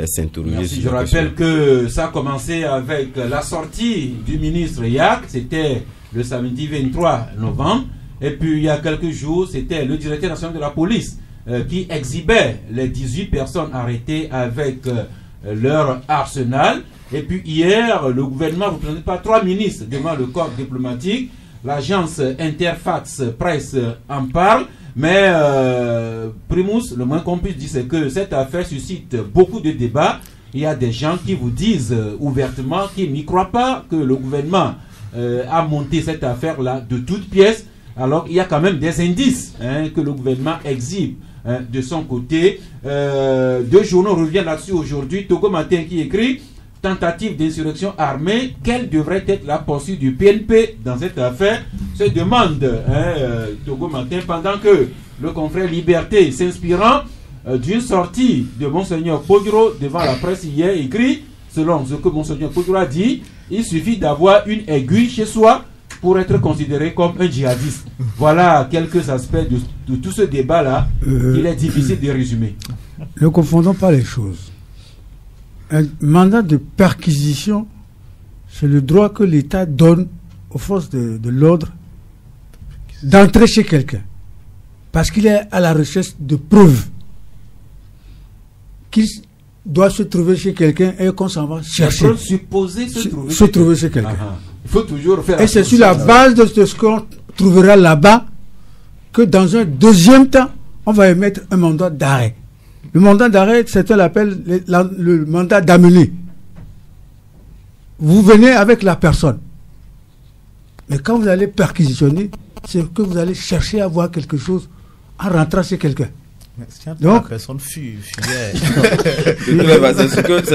s'interroger. Je rappelle que ça a commencé avec la sortie du ministre Yak, c'était le samedi 23 novembre, et puis il y a quelques jours, c'était le directeur national de la police qui exhibait les 18 personnes arrêtées avec leur arsenal. Et puis hier, le gouvernement, représenté par 3 ministres devant le corps diplomatique, l'agence Interfax Presse en parle. Mais Primus, le moins qu'on puisse dire, c'est que cette affaire suscite beaucoup de débats. Il y a des gens qui vous disent ouvertement qu'ils n'y croient pas que le gouvernement a monté cette affaire-là de toutes pièces. Alors il y a quand même des indices que le gouvernement exhibe de son côté. 2 journaux reviennent là-dessus aujourd'hui. Togo Matin qui écrit « Tentative d'insurrection armée, quelle devrait être la poursuite du PNP dans cette affaire ?» se demande Togo Matin, pendant que le confrère Liberté, s'inspirant d'une sortie de Monseigneur Poduro devant la presse hier, écrit, selon ce que Monseigneur Poduro a dit, il suffit d'avoir une aiguille chez soi pour être considéré comme un djihadiste. Voilà quelques aspects de tout ce débat-là qu'il est difficile de résumer. Ne confondons pas les choses. Un mandat de perquisition, c'est le droit que l'État donne aux forces de l'ordre d'entrer chez quelqu'un. Parce qu'il est à la recherche de preuves qu'il doit se trouver chez quelqu'un et qu'on s'en va chercher. La preuve supposée se trouver chez quelqu'un. Il faut toujours faire. Et c'est sur la base de ce qu'on trouvera là-bas que dans un deuxième temps, on va émettre un mandat d'arrêt. Le mandat d'arrêt, certains l'appellent le mandat d'amener. Vous venez avec la personne. Mais quand vous allez perquisitionner, c'est que vous allez chercher à voir quelque chose en rentrant chez quelqu'un. Donc, la personne fuyait. C'est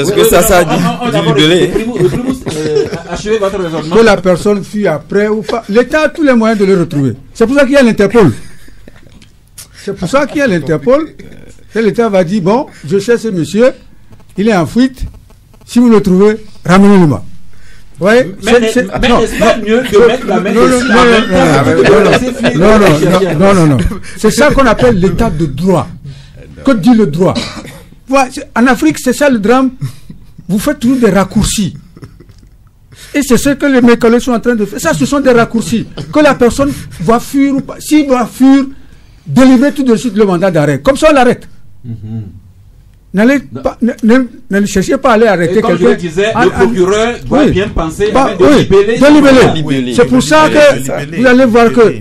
ce que ça a dit. Achevez votre raisonnement. Que la personne fuit après ou pas. L'État a tous les moyens de le retrouver. C'est pour ça qu'il y a l'Interpol. C'est pour ça qu'il y a l'Interpol. Et l'État va dire, bon, je cherche ce monsieur, il est en fuite. Si vous le trouvez, ramenez-le-moi. Ouais, mais n'est-ce pas mieux de mettre la main dessus? Non. C'est ça qu'on appelle l'état de droit. Que dit le droit? En Afrique, c'est ça le drame. Vous faites toujours des raccourcis. Et c'est ce que mes collègues sont en train de faire. Ça, ce sont des raccourcis. Que la personne va fuir ou pas. S'il va fuir, délivrez tout de suite le mandat d'arrêt. Comme ça, on l'arrête. Ne cherchez pas à aller arrêter quelqu'un. Comme je disais, le procureur doit bien penser libérer. C'est pour ça que vous allez voir que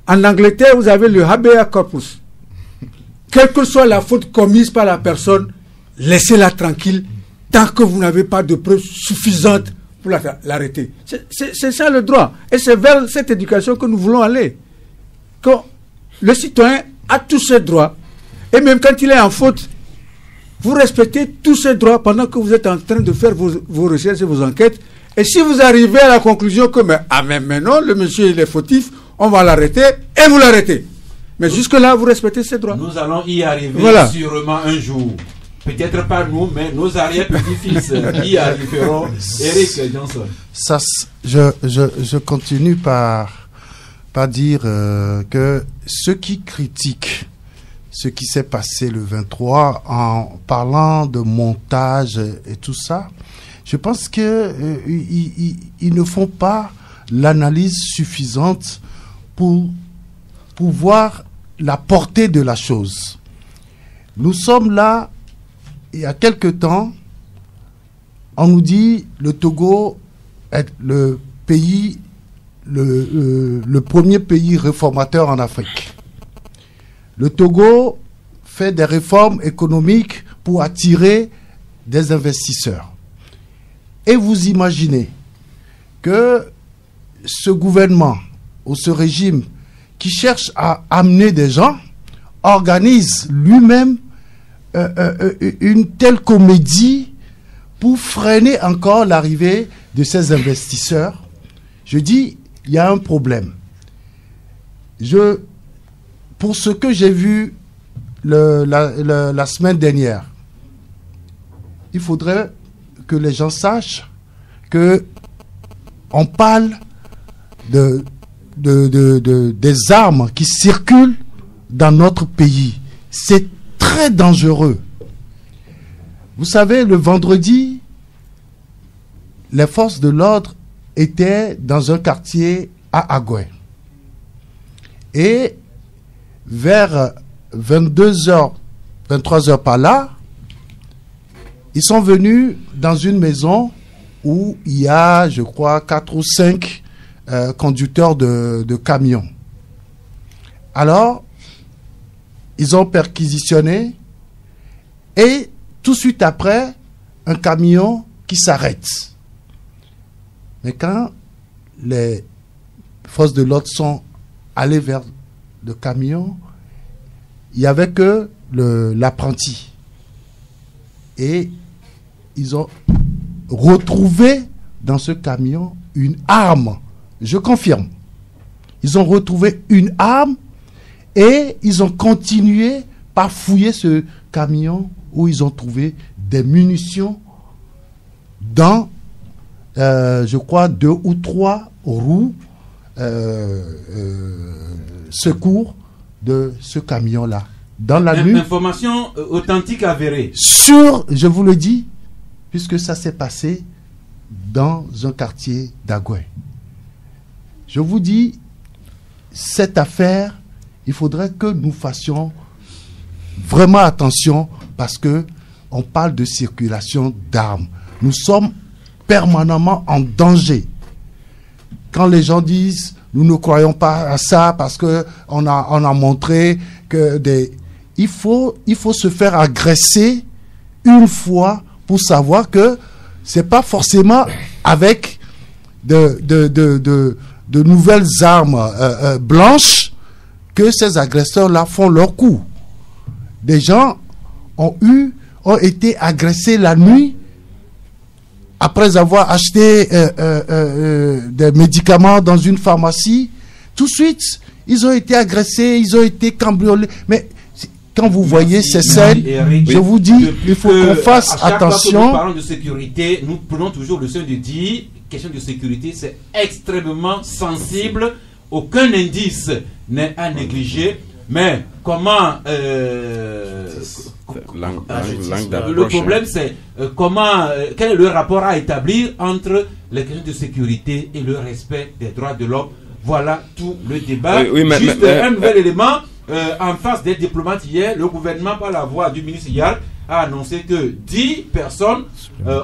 en Angleterre, vous avez le habeas corpus. Quelle que soit la faute commise par la personne, laissez-la tranquille tant que vous n'avez pas de preuves suffisantes pour l'arrêter. C'est ça le droit. Et c'est vers cette éducation que nous voulons aller. Quand le citoyen a tous ses droits, et même quand il est en faute, vous respectez tous ces droits pendant que vous êtes en train de faire vos recherches et vos enquêtes. Et si vous arrivez à la conclusion que mais non, le monsieur il est fautif, on va l'arrêter et vous l'arrêtez. Mais jusque-là, vous respectez ces droits. Nous allons y arriver sûrement un jour. peut-être pas nous, mais nos arrière-petits-fils qui arriveront. Eric Johnson. Ça, je continue par dire que ceux qui critiquent ce qui s'est passé le 23 en parlant de montage et tout ça, je pense que ils ne font pas l'analyse suffisante pour voir la portée de la chose. Nous sommes là, il y a quelque temps, on nous dit le Togo est le pays, le premier pays réformateur en Afrique. Le Togo fait des réformes économiques pour attirer des investisseurs. Et vous imaginez que ce gouvernement ou ce régime qui cherche à amener des gens organise lui-même une telle comédie pour freiner encore l'arrivée de ces investisseurs. Je dis, il y a un problème. Pour ce que j'ai vu la semaine dernière, il faudrait que les gens sachent que on parle des armes qui circulent dans notre pays. C'est très dangereux. Vous savez, le vendredi, les forces de l'ordre étaient dans un quartier à Agoué. Et vers 22h, 23h par là, ils sont venus dans une maison où il y a, je crois, 4 ou 5 conducteurs de camions. Alors, ils ont perquisitionné et tout de suite après, un camion qui s'arrête. Mais quand les forces de l'ordre sont allées vers le camion, il n'y avait que l'apprenti. Et ils ont retrouvé dans ce camion une arme. Je confirme. Ils ont retrouvé une arme et ils ont continué par fouiller ce camion où ils ont trouvé des munitions dans, je crois, 2 ou 3 roues secours de ce camion-là. Dans la nuit. Information authentique avérée. Je vous le dis, puisque ça s'est passé dans un quartier d'Agoué. Je vous dis, cette affaire, il faudrait que nous fassions vraiment attention parce que on parle de circulation d'armes. Nous sommes permanemment en danger. Quand les gens disent nous ne croyons pas à ça parce que on a montré que il faut se faire agresser une fois pour savoir que c'est pas forcément avec de nouvelles armes blanches que ces agresseurs-là font leur coup. Des gens ont été agressés la nuit après avoir acheté des médicaments dans une pharmacie. Tout de suite, ils ont été agressés, ils ont été cambriolés. Mais quand vous voyez ces scènes, je vous dis, il faut qu'on fasse attention. Quand nous parlons de sécurité, nous prenons toujours le soin de dire, question de sécurité, c'est extrêmement sensible. Aucun indice n'est à négliger. Mais comment le problème c'est quel est le rapport à établir entre les questions de sécurité et le respect des droits de l'homme. Voilà tout le débat. Juste un nouvel élément, en face des diplomates hier, le gouvernement par la voix du ministre Yard a annoncé que 10 personnes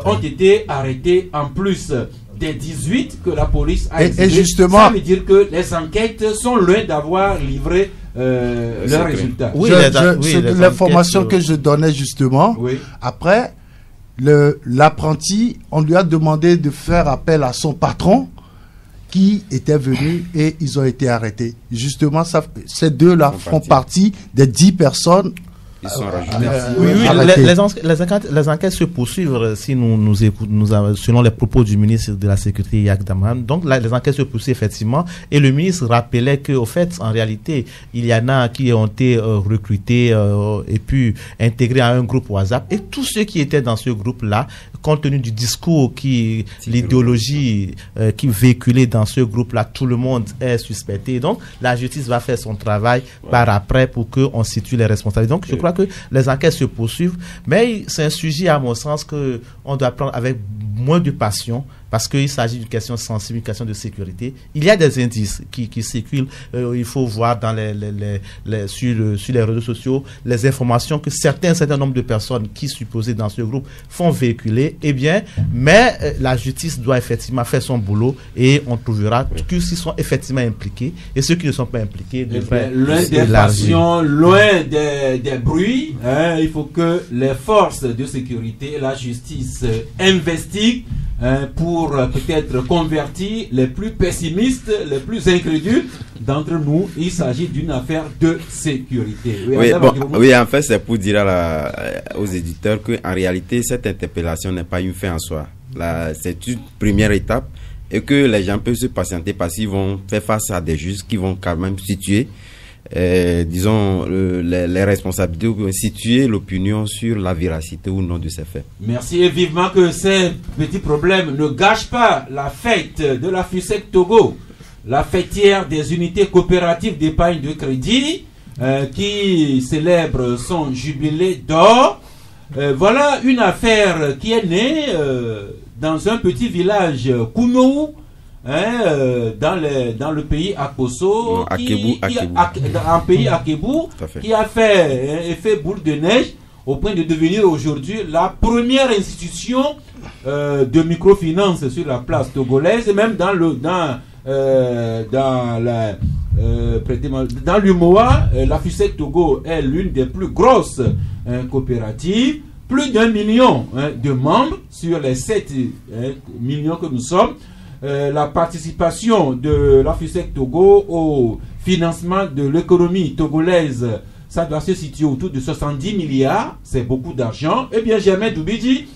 ont été arrêtées en plus des 18 que la police a exilées. Et justement, ça veut dire que les enquêtes sont loin d'avoir livré leurs résultats. Oui, c'est l'information que je donnais justement. Oui. Après, l'apprenti, on lui a demandé de faire appel à son patron qui était venu et ils ont été arrêtés. Justement, ces deux-là font partie des 10 personnes Ils sont rajoutés. Oui, Arrêtez. les enquêtes se poursuivent si selon les propos du ministre de la Sécurité, Yak Damran. Donc là, les enquêtes se poursuivent effectivement. Et le ministre rappelait qu'au fait, en réalité, il y en a qui ont été recrutés et puis intégrés à un groupe WhatsApp. Et tous ceux qui étaient dans ce groupe-là, compte tenu du discours l'idéologie qui véhiculait dans ce groupe-là, tout le monde est suspecté. Donc, la justice va faire son travail par après pour qu'on situe les responsables. Donc, je crois que les enquêtes se poursuivent, mais c'est un sujet, à mon sens, qu'on doit prendre avec moins de passion, parce qu'il s'agit d'une question sensible, une question de sécurité. Il y a des indices qui circulent. Il faut voir sur les réseaux sociaux les informations que certain nombre de personnes qui supposées dans ce groupe font véhiculer. Eh bien, mais la justice doit effectivement faire son boulot et on trouvera que s'ils sont effectivement impliqués et ceux qui ne sont pas impliqués devraient loin des passions, loin des bruits, il faut que les forces de sécurité et la justice investiguent pour peut-être convertir les plus pessimistes, les plus incrédules d'entre nous. Il s'agit d'une affaire de sécurité. Oui, en fait, c'est pour dire aux éditeurs qu'en réalité, cette interpellation n'est pas une fin en soi. C'est une première étape et que les gens peuvent se patienter parce qu'ils vont faire face à des juges qui vont quand même situer les responsabilités, situer l'opinion sur la véracité ou non de ces faits. Merci, et vivement que ces petits problèmes ne gâchent pas la fête de la FUSEC Togo, la fêtière des unités coopératives d'épargne de crédit qui célèbre son jubilé d'or. Voilà une affaire qui est née dans un petit village Kounou, dans le pays Akoso, un pays Akebou, qui a fait effet boule de neige au point de devenir aujourd'hui la première institution de microfinance sur la place togolaise, et même dans l'UMOA, la FUSEC Togo est l'une des plus grosses coopératives. Plus d'1 million de membres sur les 7 millions que nous sommes. La participation de la FUSEC Togo au financement de l'économie togolaise, ça doit se situer autour de 70 milliards, c'est beaucoup d'argent. Eh bien, Germain Doubidji,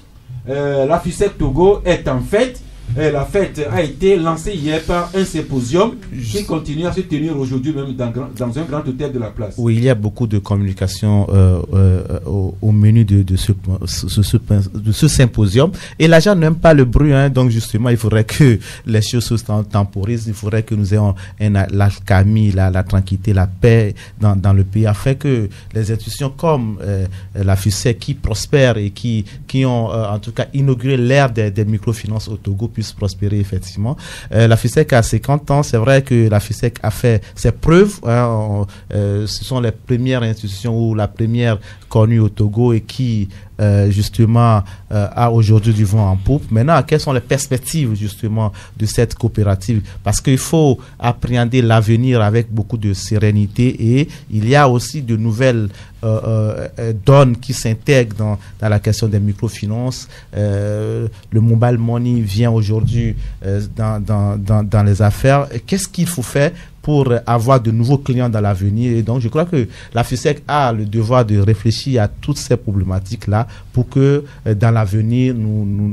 la FUSEC Togo est en fête. La fête a été lancée hier par un symposium qui continue à se tenir aujourd'hui même dans un grand hôtel de la place. Oui, il y a beaucoup de communication au menu de ce symposium. Et les gens n'aiment pas le bruit, donc justement, il faudrait que les choses se temporisent. Il faudrait que nous ayons la calmie, la tranquillité, la paix dans le pays, afin que les institutions comme la FUSEC qui prospèrent et qui ont en tout cas inauguré l'ère des microfinances au Togo puissent prospérer effectivement. La FUSEC a 50 ans, c'est vrai que la FUSEC a fait ses preuves. Ce sont les premières institutions ou la première connue au Togo et qui justement a aujourd'hui du vent en poupe. Maintenant, quelles sont les perspectives justement de cette coopérative? Parce qu'il faut appréhender l'avenir avec beaucoup de sérénité et il y a aussi de nouvelles donnes qui s'intègrent dans la question des microfinances. Le mobile money vient aujourd'hui dans les affaires. Qu'est-ce qu'il faut faire pour avoir de nouveaux clients dans l'avenir? Et donc, je crois que la FUSEC a le devoir de réfléchir à toutes ces problématiques-là pour que dans l'avenir,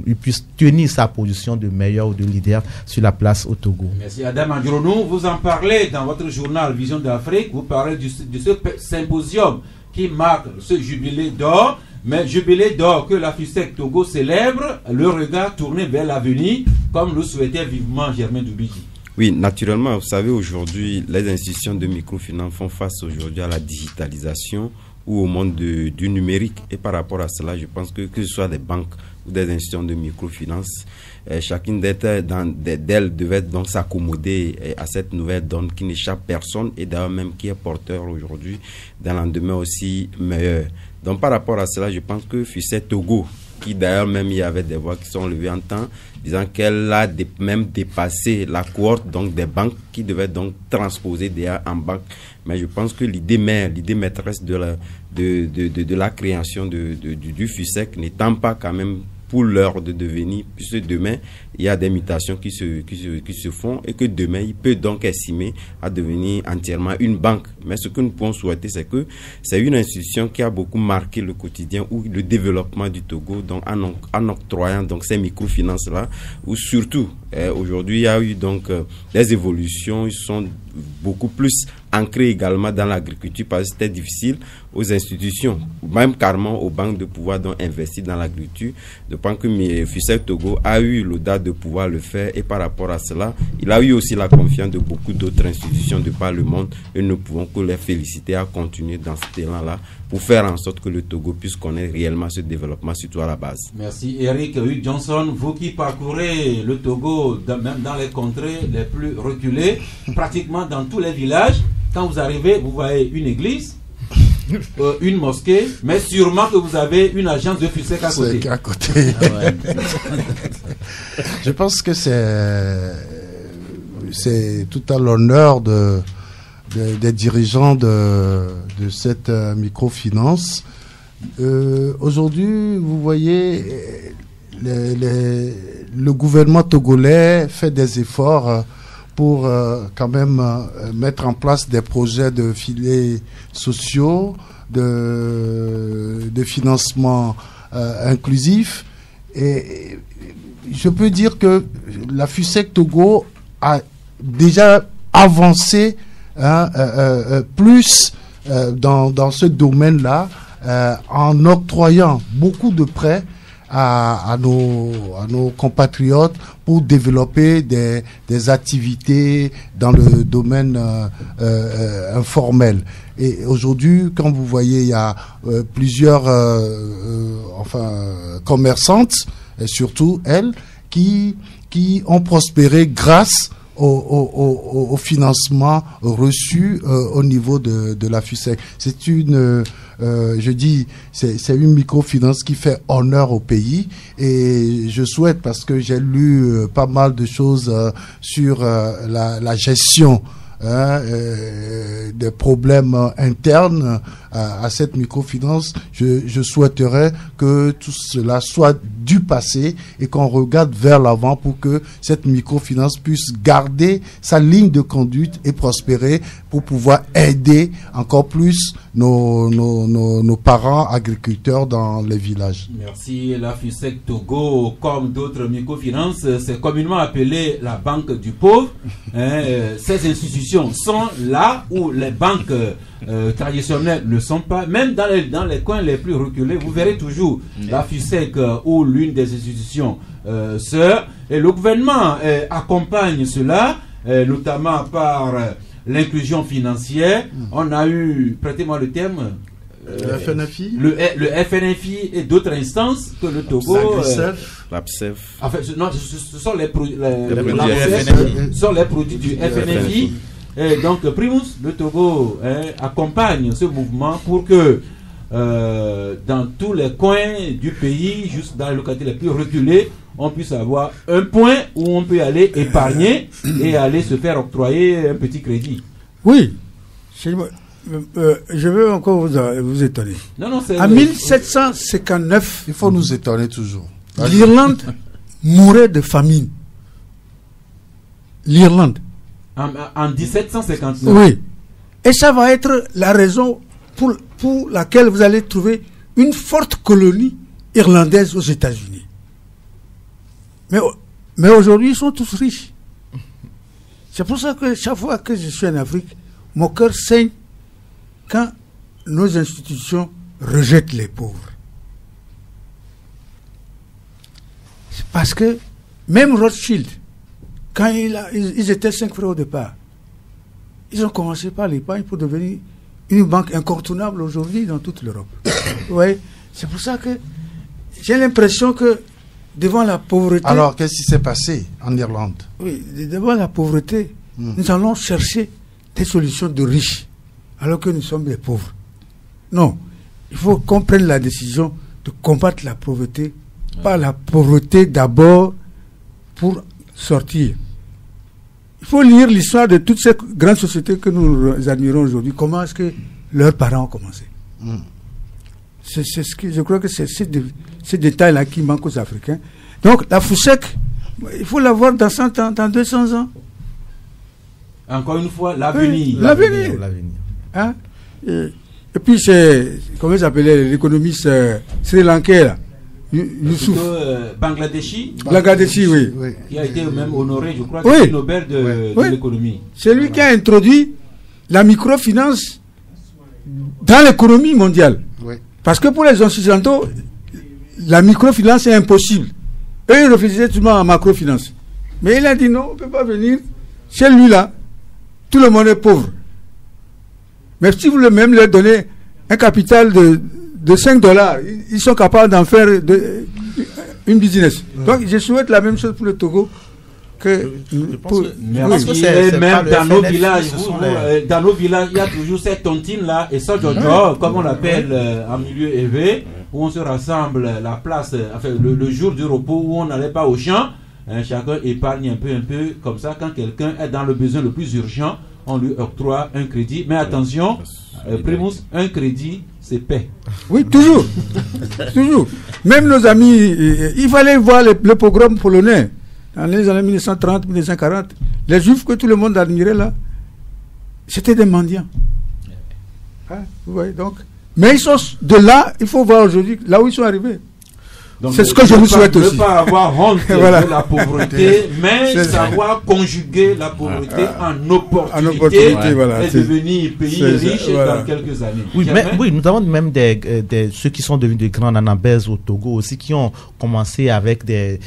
il puisse tenir sa position de meilleur ou de leader sur la place au Togo. Merci Adam Andronou. Vous en parlez dans votre journal Vision d'Afrique. Vous parlez de ce symposium qui marque ce jubilé d'or. Mais jubilé d'or que la FUSEC Togo célèbre, le regard tourné vers l'avenir, comme le souhaitait vivement Germain Doubidji. Oui, naturellement, vous savez, aujourd'hui, les institutions de microfinance font face aujourd'hui à la digitalisation ou au monde du numérique. Et par rapport à cela, je pense que ce soit des banques ou des institutions de microfinance, chacune d'elles devait donc s'accommoder à cette nouvelle donne qui n'échappe personne et d'ailleurs même qui est porteur aujourd'hui d'un lendemain aussi meilleur. Donc par rapport à cela, je pense que FUSEC Togo, qui d'ailleurs même il y avait des voix qui sont levées en temps, disant qu'elle a même dépassé la cohorte donc des banques qui devaient donc transposer déjà en banque. Mais je pense que l'idée maîtresse de la création du FUSEC n'étant pas quand même pour l'heure de devenir, puisque demain, il y a des mutations qui se font et que demain, il peut donc estimer à devenir entièrement une banque. Mais ce que nous pouvons souhaiter, c'est que c'est une institution qui a beaucoup marqué le quotidien ou le développement du Togo, donc en octroyant donc ces microfinances-là, où surtout, aujourd'hui, il y a eu donc des évolutions, ils sont beaucoup plus ancrés également dans l'agriculture parce que c'était difficile aux institutions, même carrément aux banques de pouvoir donc investir dans l'agriculture. Je pense que FUSEC Togo a eu l'audace de pouvoir le faire et par rapport à cela, il a eu aussi la confiance de beaucoup d'autres institutions de par le monde et nous ne pouvons que les féliciter à continuer dans ce élan-là pour faire en sorte que le Togo puisse connaître réellement ce développement, surtout à la base. Merci Eric Hugh Johnson, vous qui parcourez le Togo, même dans les contrées les plus reculées, pratiquement dans tous les villages, quand vous arrivez, vous voyez une église, une mosquée, mais sûrement que vous avez une agence de FUSEC à côté. À côté. Ah ouais. Je pense que c'est tout à l'honneur des dirigeants de cette microfinance. Aujourd'hui, vous voyez, le gouvernement togolais fait des efforts pour quand même mettre en place des projets de filets sociaux, de financement inclusif. Et je peux dire que la FUSEC Togo a déjà avancé plus dans ce domaine-là en octroyant beaucoup de prêts à nos compatriotes pour développer des activités dans le domaine informel. Et aujourd'hui, quand vous voyez, il y a plusieurs commerçantes, et surtout elles, qui ont prospéré grâce au financement reçu au niveau de la FUSEC. C'est une microfinance qui fait honneur au pays et je souhaite, parce que j'ai lu pas mal de choses sur la gestion des problèmes internes à cette microfinance, je souhaiterais que tout cela soit du passé et qu'on regarde vers l'avant pour que cette microfinance puisse garder sa ligne de conduite et prospérer pour pouvoir aider encore plus nos parents agriculteurs dans les villages. Merci. La FUSEC Togo, comme d'autres microfinances, c'est communément appelé la banque du pauvre. Ces institutions sont là où les banques traditionnelles ne sont pas. Même dans les coins les plus reculés, vous verrez toujours la FUSEC ou l'une des institutions sœurs. Et le gouvernement accompagne cela, notamment par l'inclusion financière. On a eu, prêtez-moi le terme, le FNFI, le FNFI et d'autres instances que le Togo, l'APSEF. En fait, non, ce sont les produits du FNFI. Et donc, Primus, le Togo accompagne ce mouvement pour que dans tous les coins du pays, juste dans les localités les plus reculées, on puisse avoir un point où on peut aller épargner et aller se faire octroyer un petit crédit. Oui, je veux encore vous étonner. Non, en 1759, il faut nous étonner toujours. L'Irlande mourait de famine. L'Irlande. En 1759. Oui. Et ça va être la raison pour laquelle vous allez trouver une forte colonie irlandaise aux États-Unis. Mais aujourd'hui, ils sont tous riches. C'est pour ça que chaque fois que je suis en Afrique, mon cœur saigne quand nos institutions rejettent les pauvres. C'est parce que même Rothschild, quand ils étaient 5 frères au départ, ils ont commencé par l'épargne pour devenir une banque incontournable aujourd'hui dans toute l'Europe. Ouais, c'est pour ça que j'ai l'impression que devant la pauvreté... Alors, qu'est-ce qui s'est passé en Irlande? Oui, devant la pauvreté, nous allons chercher des solutions de riches, alors que nous sommes des pauvres. Non, il faut qu'on prenne la décision de combattre la pauvreté, pas la pauvreté d'abord pour sortir. Il faut lire l'histoire de toutes ces grandes sociétés que nous admirons aujourd'hui. Comment est-ce que leurs parents ont commencé? Je crois que c'est ces détails-là qui manquent aux Africains. Donc, la FOUSEC, il faut l'avoir dans 100 ans, dans 200 ans. Encore une fois, l'avenir. L'avenir. Hein? Et puis, comment il s'appelait l'économiste Sri Lankais, là? Youssouf. Bangladeshi, oui. Qui a été même honoré, je crois, oui. du Nobel de l'économie. C'est lui qui a introduit la microfinance dans l'économie mondiale. Oui. Parce que pour les Occidentaux, la microfinance est impossible. Eux, ils refusaient tout le monde en macrofinance. Mais il a dit non, on ne peut pas venir. Chez lui, là, tout le monde est pauvre. Mais si vous même leur donnez un capital de $5, ils sont capables d'en faire une business. Donc, je souhaite la même chose pour le Togo. Même dans nos villages, il y a toujours cette tontine-là, et ça, comme on l'appelle en milieu élevé, où on se rassemble la place, enfin, le jour du repos, où on n'allait pas au champ. Chacun épargne un peu, comme ça, quand quelqu'un est dans le besoin le plus urgent, on lui octroie un crédit. Mais attention, Primus, un crédit, c'est paix. Oui, toujours. Toujours. Même nos amis, il fallait voir le pogrom polonais dans les années 1930, 1940. Les Juifs que tout le monde admirait là, c'était des mendiants. Hein, vous voyez, donc. Mais ils sont de là, il faut voir aujourd'hui, là où ils sont arrivés. C'est ce que je vous souhaite aussi. Ne pas avoir honte voilà. de la pauvreté, mais savoir conjuguer la pauvreté en opportunité voilà. et devenir pays riche dans quelques années. Oui, nous avons même ceux qui sont devenus des grands anabèses au Togo aussi, qui ont commencé avec des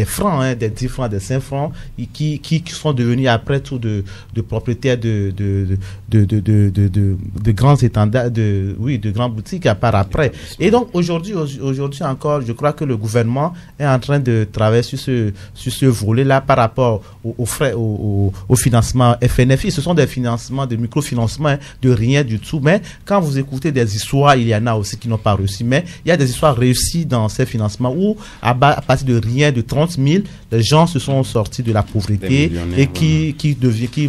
francs, hein, des 10 francs, des 5 francs, qui sont devenus après tout de propriétaires de grands étendards, de grandes boutiques à part après. Et donc aujourd'hui encore, je crois que le gouvernement est en train de travailler sur ce volet-là par rapport aux frais, au financement FNFI. Ce sont des financements, des microfinancements, hein, de rien du tout. Mais quand vous écoutez des histoires, il y en a aussi qui n'ont pas réussi. Mais il y a des histoires réussies dans ces financements où, à partir de rien, de 30 000, les gens se sont sortis de la pauvreté et qui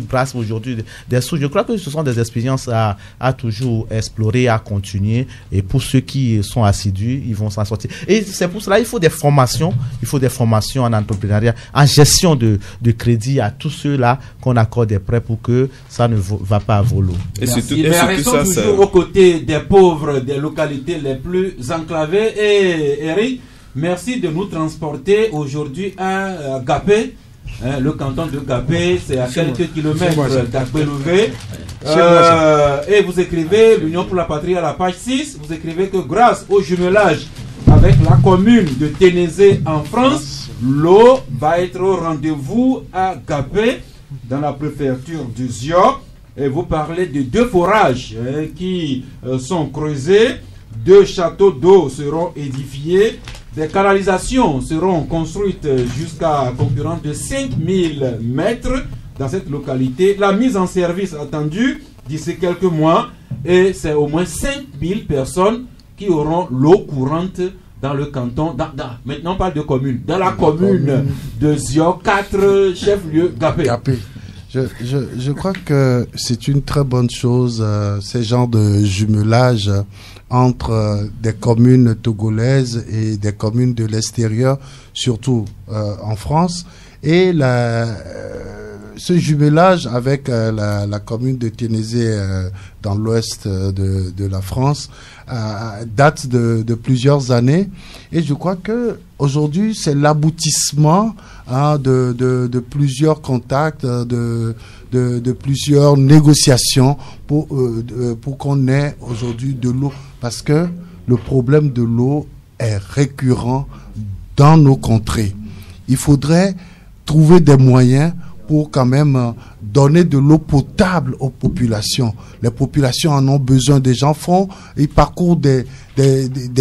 brassent aujourd'hui des sous. Je crois que ce sont des expériences à toujours explorer, à continuer. Et pour ceux qui sont assidus, ils vont s'en sortir. Et c'est pour cela il faut des formations en entrepreneuriat, en gestion de crédit à tous ceux-là qu'on accorde des prêts pour que ça ne va pas à volo. Mais restons toujours aux côtés des pauvres des localités les plus enclavées. Et Eric, merci de nous transporter aujourd'hui à Gapé. Le canton de Gapé, c'est à quelques kilomètres d'Akbelouvé. Et vous écrivez, l'Union pour la Patrie à la page 6, vous écrivez que grâce au jumelage avec la commune de Ténézé en France, l'eau va être au rendez-vous à Gapé, dans la préfecture du Ziok. Et vous parlez de 2 forages qui sont creusés, 2 châteaux d'eau seront édifiés, des canalisations seront construites jusqu'à concurrence de 5000 mètres dans cette localité. La mise en service attendue d'ici quelques mois, et c'est au moins 5000 personnes qui auront l'eau courante dans le canton. Maintenant, on parle de commune. Dans la commune de Ziok, 4 chefs-lieux Gapé. Je crois que c'est une très bonne chose, ces genres de jumelage entre des communes togolaises et des communes de l'extérieur, surtout en France. Et ce jumelage avec la commune de Ténézé dans l'ouest de la France date de plusieurs années, et je crois que aujourd'hui c'est l'aboutissement de plusieurs contacts, de plusieurs négociations pour qu'on ait aujourd'hui de l'eau, parce que le problème de l'eau est récurrent dans nos contrées. Il faudrait trouver des moyens pour quand même donner de l'eau potable aux populations. Les populations en ont besoin. Des gens ils parcourent des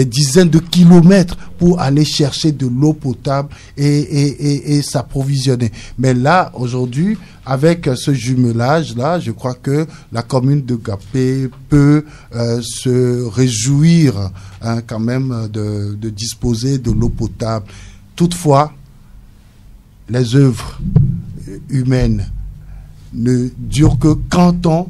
dizaines de kilomètres pour aller chercher de l'eau potable et s'approvisionner. Mais là, aujourd'hui, avec ce jumelage-là, je crois que la commune de Gapé peut se réjouir quand même de disposer de l'eau potable. Toutefois, les œuvres humaines ne durent que quand on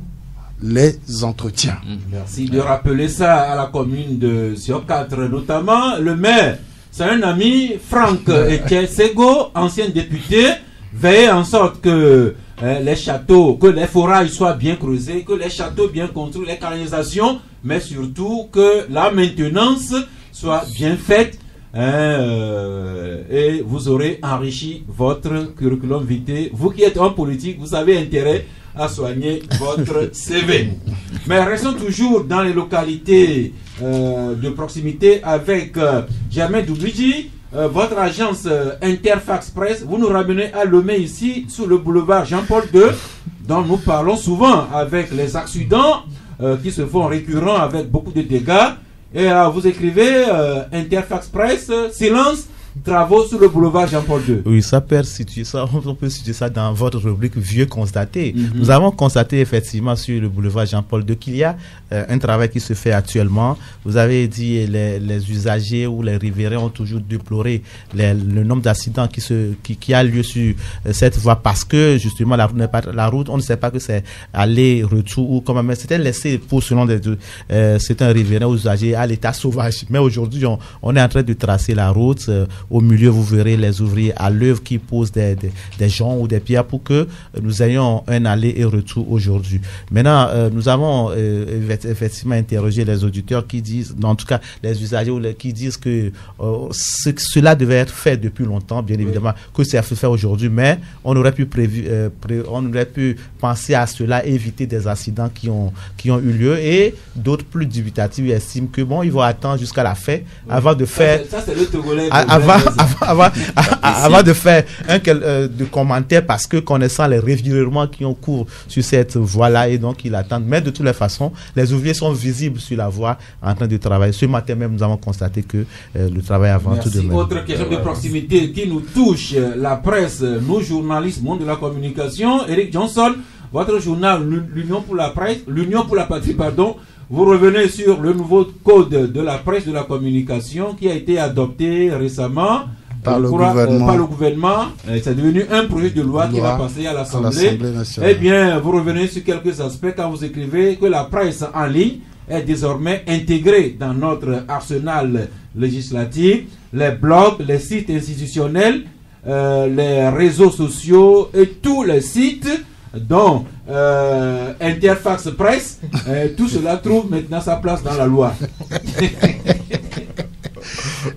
les entretiens. Merci de rappeler ça à la commune de Siok-4, notamment le maire. C'est un ami, Franck Etienne Sego, ancien député. Veillez en sorte que les châteaux, que les forages soient bien creusés, que les châteaux bien construits, les canalisations, mais surtout que la maintenance soit bien faite. Et vous aurez enrichi votre curriculum vitae. Vous qui êtes homme politique, vous avez intérêt à soigner votre CV. Mais restons toujours dans les localités de proximité avec Germain Doumbidji, votre agence Interfax Press. Vous nous ramenez à Lomé ici, sur le boulevard Jean-Paul II, dont nous parlons souvent avec les accidents qui se font récurrents avec beaucoup de dégâts. Et vous écrivez Interfax Press, silence, travaux sur le boulevard Jean-Paul II. Oui, ça peut situer ça, on peut situer ça dans votre rubrique vieux constaté. Nous avons constaté effectivement sur le boulevard Jean-Paul II qu'il y a un travail qui se fait actuellement. Vous avez dit les usagers ou les riverains ont toujours déploré le nombre d'accidents qui a lieu sur cette voie parce que justement la route, on ne sait pas que c'est aller-retour ou comment, mais c'était laissé pour selon c'est un riverain ou usager à l'état sauvage. Mais aujourd'hui, on est en train de tracer la route. Au milieu, vous verrez les ouvriers à l'œuvre qui posent des joncs ou des pierres pour que nous ayons un aller et retour aujourd'hui. Maintenant, nous avons effectivement interrogé les auditeurs qui disent, en tout cas les usagers qui disent que cela devait être fait depuis longtemps, bien évidemment, que c'est fait aujourd'hui, mais on aurait pu on aurait pu penser à cela, éviter des accidents qui ont eu lieu, et d'autres plus dubitatifs estiment que bon, ils vont attendre jusqu'à la fin avant de faire. Ça c'est le Togolais. Avant de faire de commentaires, parce que connaissant les revirements qui ont cours sur cette voie-là, et donc ils attendent. Mais de toutes les façons, les ouvriers sont visibles sur la voie en train de travailler. Ce matin même, nous avons constaté que le travail avance tout de même. Autre question de proximité qui nous touche, la presse, nous journalistes, monde de la communication. Eric Johnson, votre journal, l'Union pour la presse, l'Union pour la patrie, pardon. Vous revenez sur le nouveau code de la presse de la communication qui a été adopté récemment par le gouvernement. C'est devenu un projet de loi qui va passer à l'Assemblée nationale. Eh bien, vous revenez sur quelques aspects quand vous écrivez que la presse en ligne est désormais intégrée dans notre arsenal législatif. Les blogs, les sites institutionnels, les réseaux sociaux et tous les sites dont Interfax Press, tout cela trouve maintenant sa place dans la loi.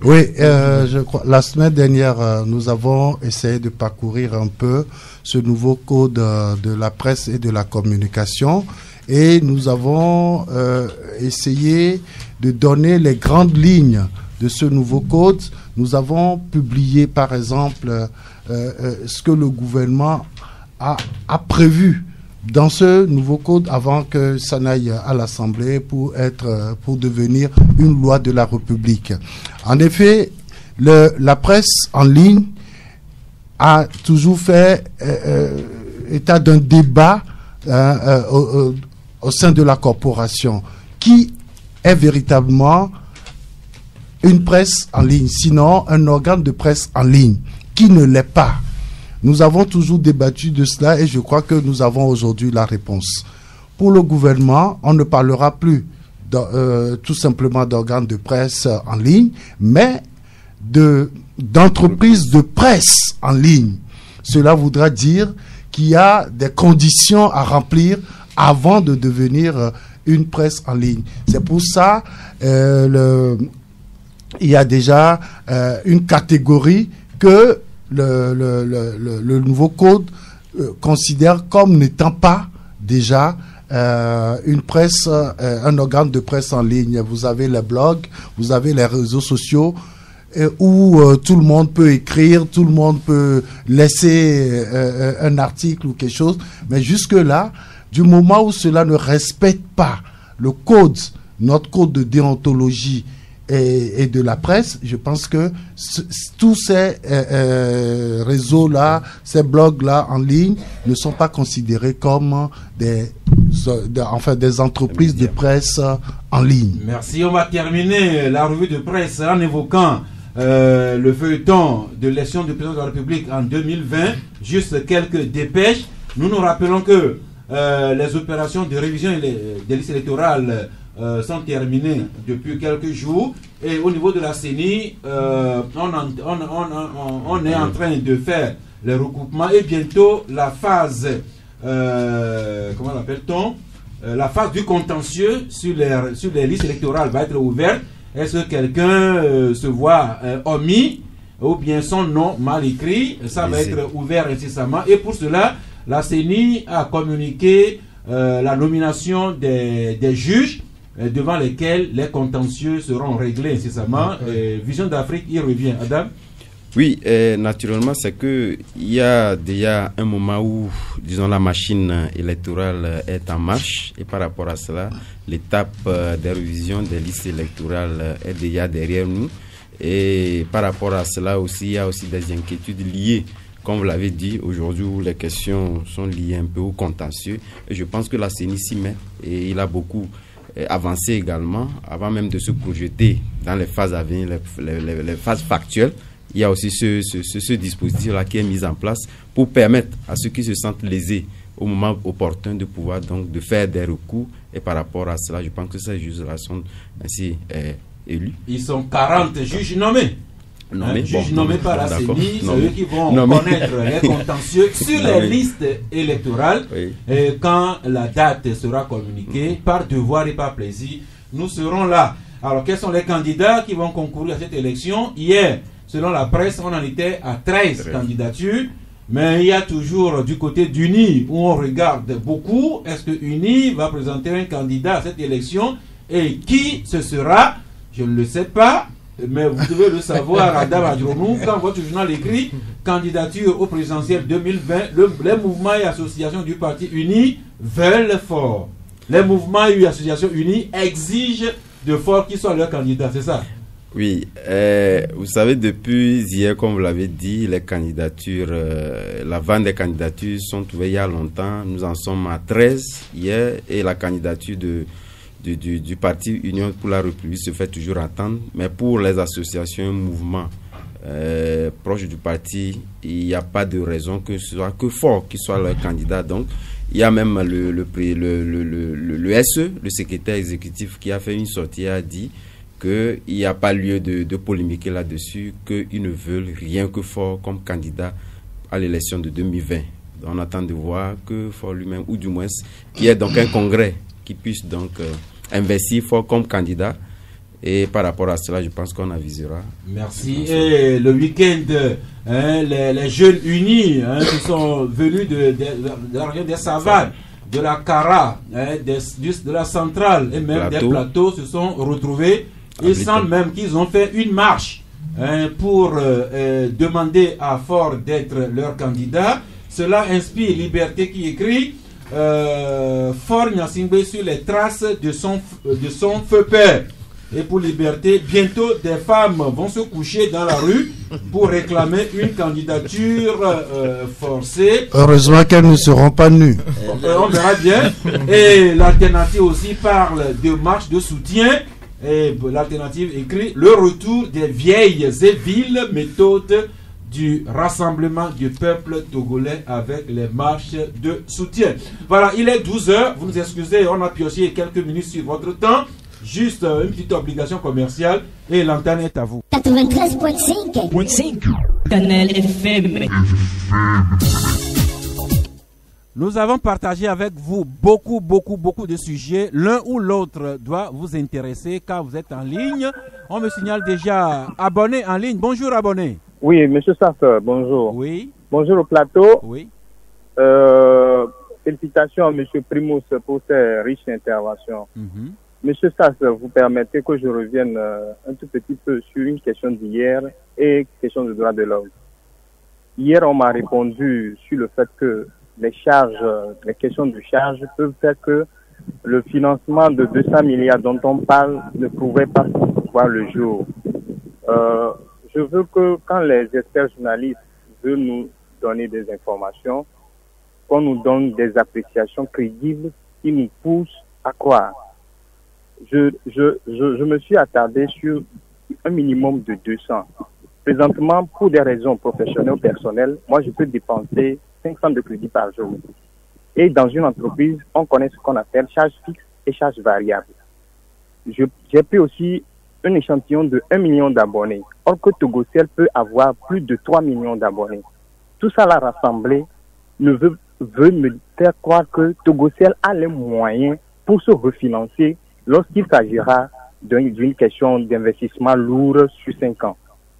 Oui, je crois. La semaine dernière, nous avons essayé de parcourir un peu ce nouveau code de la presse et de la communication, et nous avons essayé de donner les grandes lignes de ce nouveau code. Nous avons publié, par exemple, ce que le gouvernement a prévu dans ce nouveau code avant que ça n'aille à l'Assemblée pour devenir une loi de la République. En effet, la presse en ligne a toujours fait état d'un débat au sein de la corporation. Qui est véritablement une presse en ligne, sinon un organe de presse en ligne? Qui ne l'est pas? Nous avons toujours débattu de cela et je crois que nous avons aujourd'hui la réponse. Pour le gouvernement, on ne parlera plus tout simplement d'organes de presse en ligne, mais d'entreprises de presse en ligne. Cela voudra dire qu'il y a des conditions à remplir avant de devenir une presse en ligne. C'est pour ça il y a déjà une catégorie que le nouveau code considère comme n'étant pas déjà une presse, un organe de presse en ligne. Vous avez les blogs, vous avez les réseaux sociaux où tout le monde peut écrire, tout le monde peut laisser un article ou quelque chose, mais jusque-là, du moment où cela ne respecte pas le code, notre code de déontologie et de la presse, je pense que tous ces réseaux-là, ces blogs-là en ligne ne sont pas considérés comme des entreprises de presse en ligne. Merci. On va terminer la revue de presse en évoquant le feuilleton de l'élection du président de la République en 2020. Juste quelques dépêches. Nous nous rappelons que les opérations de révision des listes électorales sont terminées depuis quelques jours. Et au niveau de la CENI, on est en train de faire les recoupements et bientôt la phase, comment l'appelle-t-on, la phase du contentieux sur les listes électorales va être ouverte. Est-ce que quelqu'un se voit omis ou bien son nom mal écrit? Ça va être ouvert incessamment. Et pour cela, la CENI a communiqué la nomination des juges devant lesquels les contentieux seront réglés incessamment. Vision d'Afrique y revient. Adam? Oui, naturellement, c'est que il y a déjà un moment où, disons, la machine électorale est en marche, et par rapport à cela, l'étape de révision des listes électorales est déjà derrière nous. Et par rapport à cela aussi, il y a aussi des inquiétudes liées, comme vous l'avez dit, aujourd'hui où les questions sont liées un peu au contentieux. Et je pense que la CENI s'y met, et il a beaucoup avancé également, avant même de se projeter dans les phases à venir, les phases factuelles. Il y a aussi ce dispositif-là qui est mis en place pour permettre à ceux qui se sentent lésés au moment opportun de pouvoir donc de faire des recours. Et par rapport à cela, je pense que ces juges-là sont ainsi élus. Ils sont 40 juges nommés. Juges nommés par la CENI, c'est eux qui vont connaître les contentieux sur les listes électorales. Et quand la date sera communiquée, par devoir et par plaisir, nous serons là. Alors, quels sont les candidats qui vont concourir à cette élection? Hier, selon la presse, on en était à 13 candidatures. Mais il y a toujours du côté d'UNI où on regarde beaucoup. Est-ce que UNI va présenter un candidat à cette élection? Et qui ce sera? Je ne le sais pas. Mais vous devez le savoir, Adam Adjonou, quand votre journal écrit candidature au présidentiel 2020, les mouvements et associations du parti UNI veulent fort. Les mouvements et associations UNI exigent de fort qu'ils soient leurs candidats, c'est ça? Oui, vous savez, depuis hier, comme vous l'avez dit, les candidatures, la vente des candidatures sont ouvertes il y a longtemps. Nous en sommes à 13 hier, et la candidature du parti Union pour la République se fait toujours attendre. Mais pour les associations et mouvements proches du parti, il n'y a pas de raison que ce soit que fort qui soit leur candidat. Donc, il y a même le SE, le secrétaire exécutif, qui a fait une sortie et a dit qu'il n'y a pas lieu de polémiquer là-dessus, qu'ils ne veulent rien que Fort comme candidat à l'élection de 2020. On attend de voir que Fort lui-même, ou du moins qu'il y ait donc un congrès qui puisse donc investir Fort comme candidat. Et par rapport à cela, je pense qu'on avisera. Merci. Et le week-end, les jeunes unis qui sont venus de la région des Savanes, de la Cara, de la centrale et même des plateaux se sont retrouvés. Il semble même qu'ils ont fait une marche pour demander à Fort d'être leur candidat. Cela inspire Liberté qui écrit Fort Gnassingbé sur les traces de son feu père. Et pour Liberté, bientôt des femmes vont se coucher dans la rue pour réclamer une candidature forcée. Heureusement qu'elles ne seront pas nues. On verra bien. Et l'alternative aussi parle de marche de soutien. Et l'alternative écrit le retour des vieilles et viles méthodes du rassemblement du peuple togolais avec les marches de soutien. Voilà, il est 12h. Vous nous excusez, on a pioché quelques minutes sur votre temps. Juste une petite obligation commerciale et l'antenne est à vous. 93.5 Canal FM. Nous avons partagé avec vous beaucoup de sujets. L'un ou l'autre doit vous intéresser car vous êtes en ligne. On me signale déjà abonné en ligne. Bonjour abonné. Oui, monsieur Saffer, bonjour. Oui. Bonjour au plateau. Oui. Félicitations à monsieur Primous pour ses riches interventions. Monsieur Sass, vous permettez que je revienne un tout petit peu sur une question d'hier et question de droits de l'homme. Hier, on m'a répondu sur le fait que les questions de charges peuvent faire que le financement de 200 milliards dont on parle ne pouvait pas voir le jour. Je veux que quand les experts journalistes veulent nous donner des informations, qu'on nous donne des appréciations crédibles qui nous poussent à croire. Je me suis attardé sur un minimum de 200. Présentement, pour des raisons professionnelles ou personnelles, moi je peux dépenser 500 de crédit par jour. Et dans une entreprise, on connaît ce qu'on appelle charge fixe et charge variable. J'ai pris aussi un échantillon de 1 million d'abonnés. Or que Togocel peut avoir plus de 3 millions d'abonnés. Tout ça là rassemblé veut me faire croire que Togocel a les moyens pour se refinancer lorsqu'il s'agira d'une question d'investissement lourd sur 5 ans.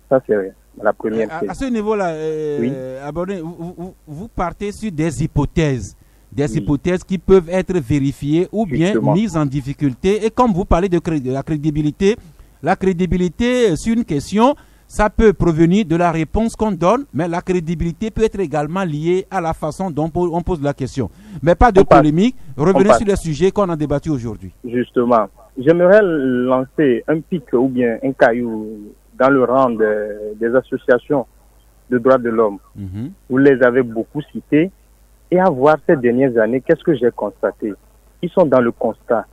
Ça, c'est la première chose. À ce niveau-là, oui. Abonné, vous partez sur des hypothèses. Des hypothèses qui peuvent être vérifiées ou bien mises en difficulté. Et comme vous parlez de la crédibilité sur une question, ça peut provenir de la réponse qu'on donne, mais la crédibilité peut être également liée à la façon dont on pose la question. Mais pas de polémique. Revenez sur les sujets qu'on a débattus aujourd'hui. Justement, j'aimerais lancer un pic ou bien un caillou dans le rang des associations de droits de l'homme. Vous les avez beaucoup cités. Et à voir ces dernières années, qu'est-ce que j'ai constaté? Ils sont dans le constat,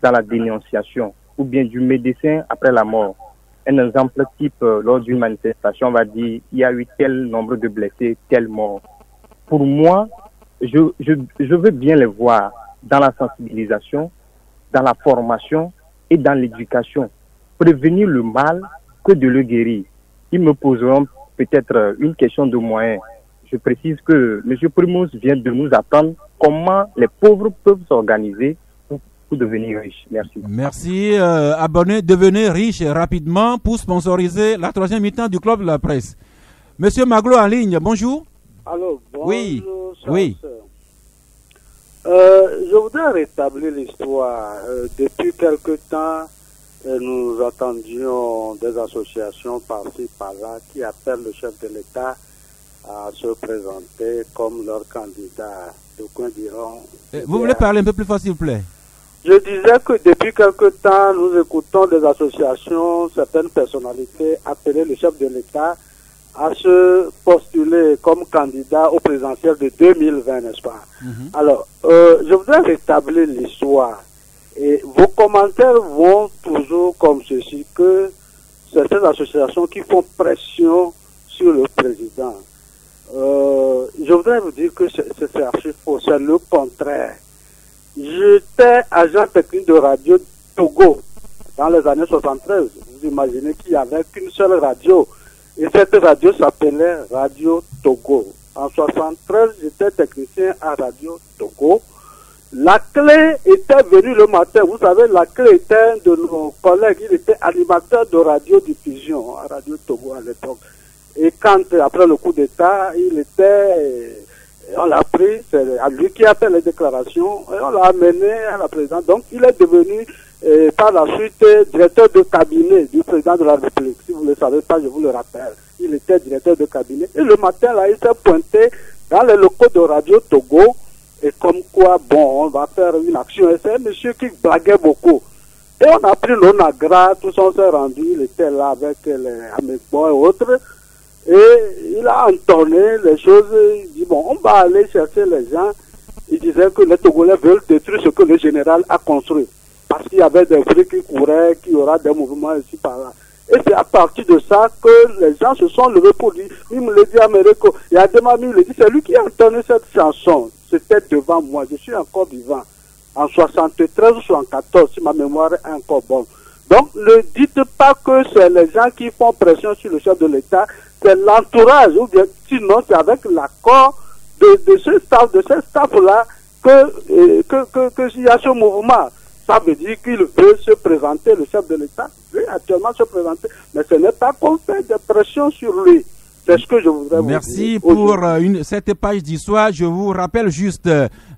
dans la dénonciation, ou bien du médecin après la mort. Un exemple type, lors d'une manifestation, on va dire, il y a eu tel nombre de blessés, tel mort. Pour moi, je veux bien les voir dans la sensibilisation, dans la formation et dans l'éducation. Prévenir le mal que de le guérir. Ils me poseront peut-être une question de moyens. Je précise que M. Primos vient de nous apprendre comment les pauvres peuvent s'organiser pour devenir riches. Merci. Merci. Abonné, devenez riche rapidement pour sponsoriser la 3e mi-temps du Club de la Presse. Monsieur Maglo en ligne, bonjour. Allô, bonjour. Oui. Oui. Je voudrais rétablir l'histoire. Depuis quelque temps, nous attendions des associations par-ci, par-là qui appellent le chef de l'État à se présenter comme leur candidat. D'aucuns diront... Vous voulez parler un peu plus fort, s'il vous plaît? Je disais que depuis quelque temps, nous écoutons des associations, certaines personnalités appeler le chef de l'État à se postuler comme candidat au présidentiel de 2020, n'est-ce pas? Alors, je voudrais rétablir l'histoire. Et vos commentaires vont toujours comme ceci, que certaines associations qui font pression sur le président. Je voudrais vous dire que c'est archi faux, c'est le contraire. J'étais agent technique de radio Togo dans les années 73. Vous imaginez qu'il n'y avait qu'une seule radio. Et cette radio s'appelait Radio Togo. En 73, j'étais technicien à Radio Togo. La clé était venue le matin. Vous savez, la clé était un de nos collègues. Il était animateur de radiodiffusion à Radio Togo à l'époque. Et quand, après le coup d'État, on l'a pris, c'est à lui qui a fait les déclarations, et on l'a amené à la présidence. Donc, il est devenu, par la suite, directeur de cabinet du président de la République. Si vous ne le savez pas, je vous le rappelle. Il était directeur de cabinet. Et le matin, là, il s'est pointé dans les locaux de Radio Togo, et comme quoi, bon, on va faire une action. Et c'est un monsieur qui blaguait beaucoup. Et on a pris l'ONAGRA, tous on s'est rendu, il était là avec les Américains et autres. Et il a entonné les choses, il dit bon, on va aller chercher les gens. Il disait que les Togolais veulent détruire ce que le général a construit. Parce qu'il y avait des bruits qui couraient, qu'il y aura des mouvements ici par là. Et c'est à partir de ça que les gens se sont levés pour dire, il me l'a dit Américo, il y a des mamies, il a dit, c'est lui qui a entonné cette chanson. C'était devant moi, je suis encore vivant. En 73 ou 74, si ma mémoire est encore bonne. Donc, ne dites pas que c'est les gens qui font pression sur le chef de l'État, c'est l'entourage, ou bien sinon c'est avec l'accord de ce staff-là qu'il y a ce mouvement. Ça veut dire qu'il veut se présenter, le chef de l'État veut actuellement se présenter, mais ce n'est pas qu'on fait des pressions sur lui. C'est ce que je voudrais vous dire. Merci pour cette page d'histoire. Je vous rappelle juste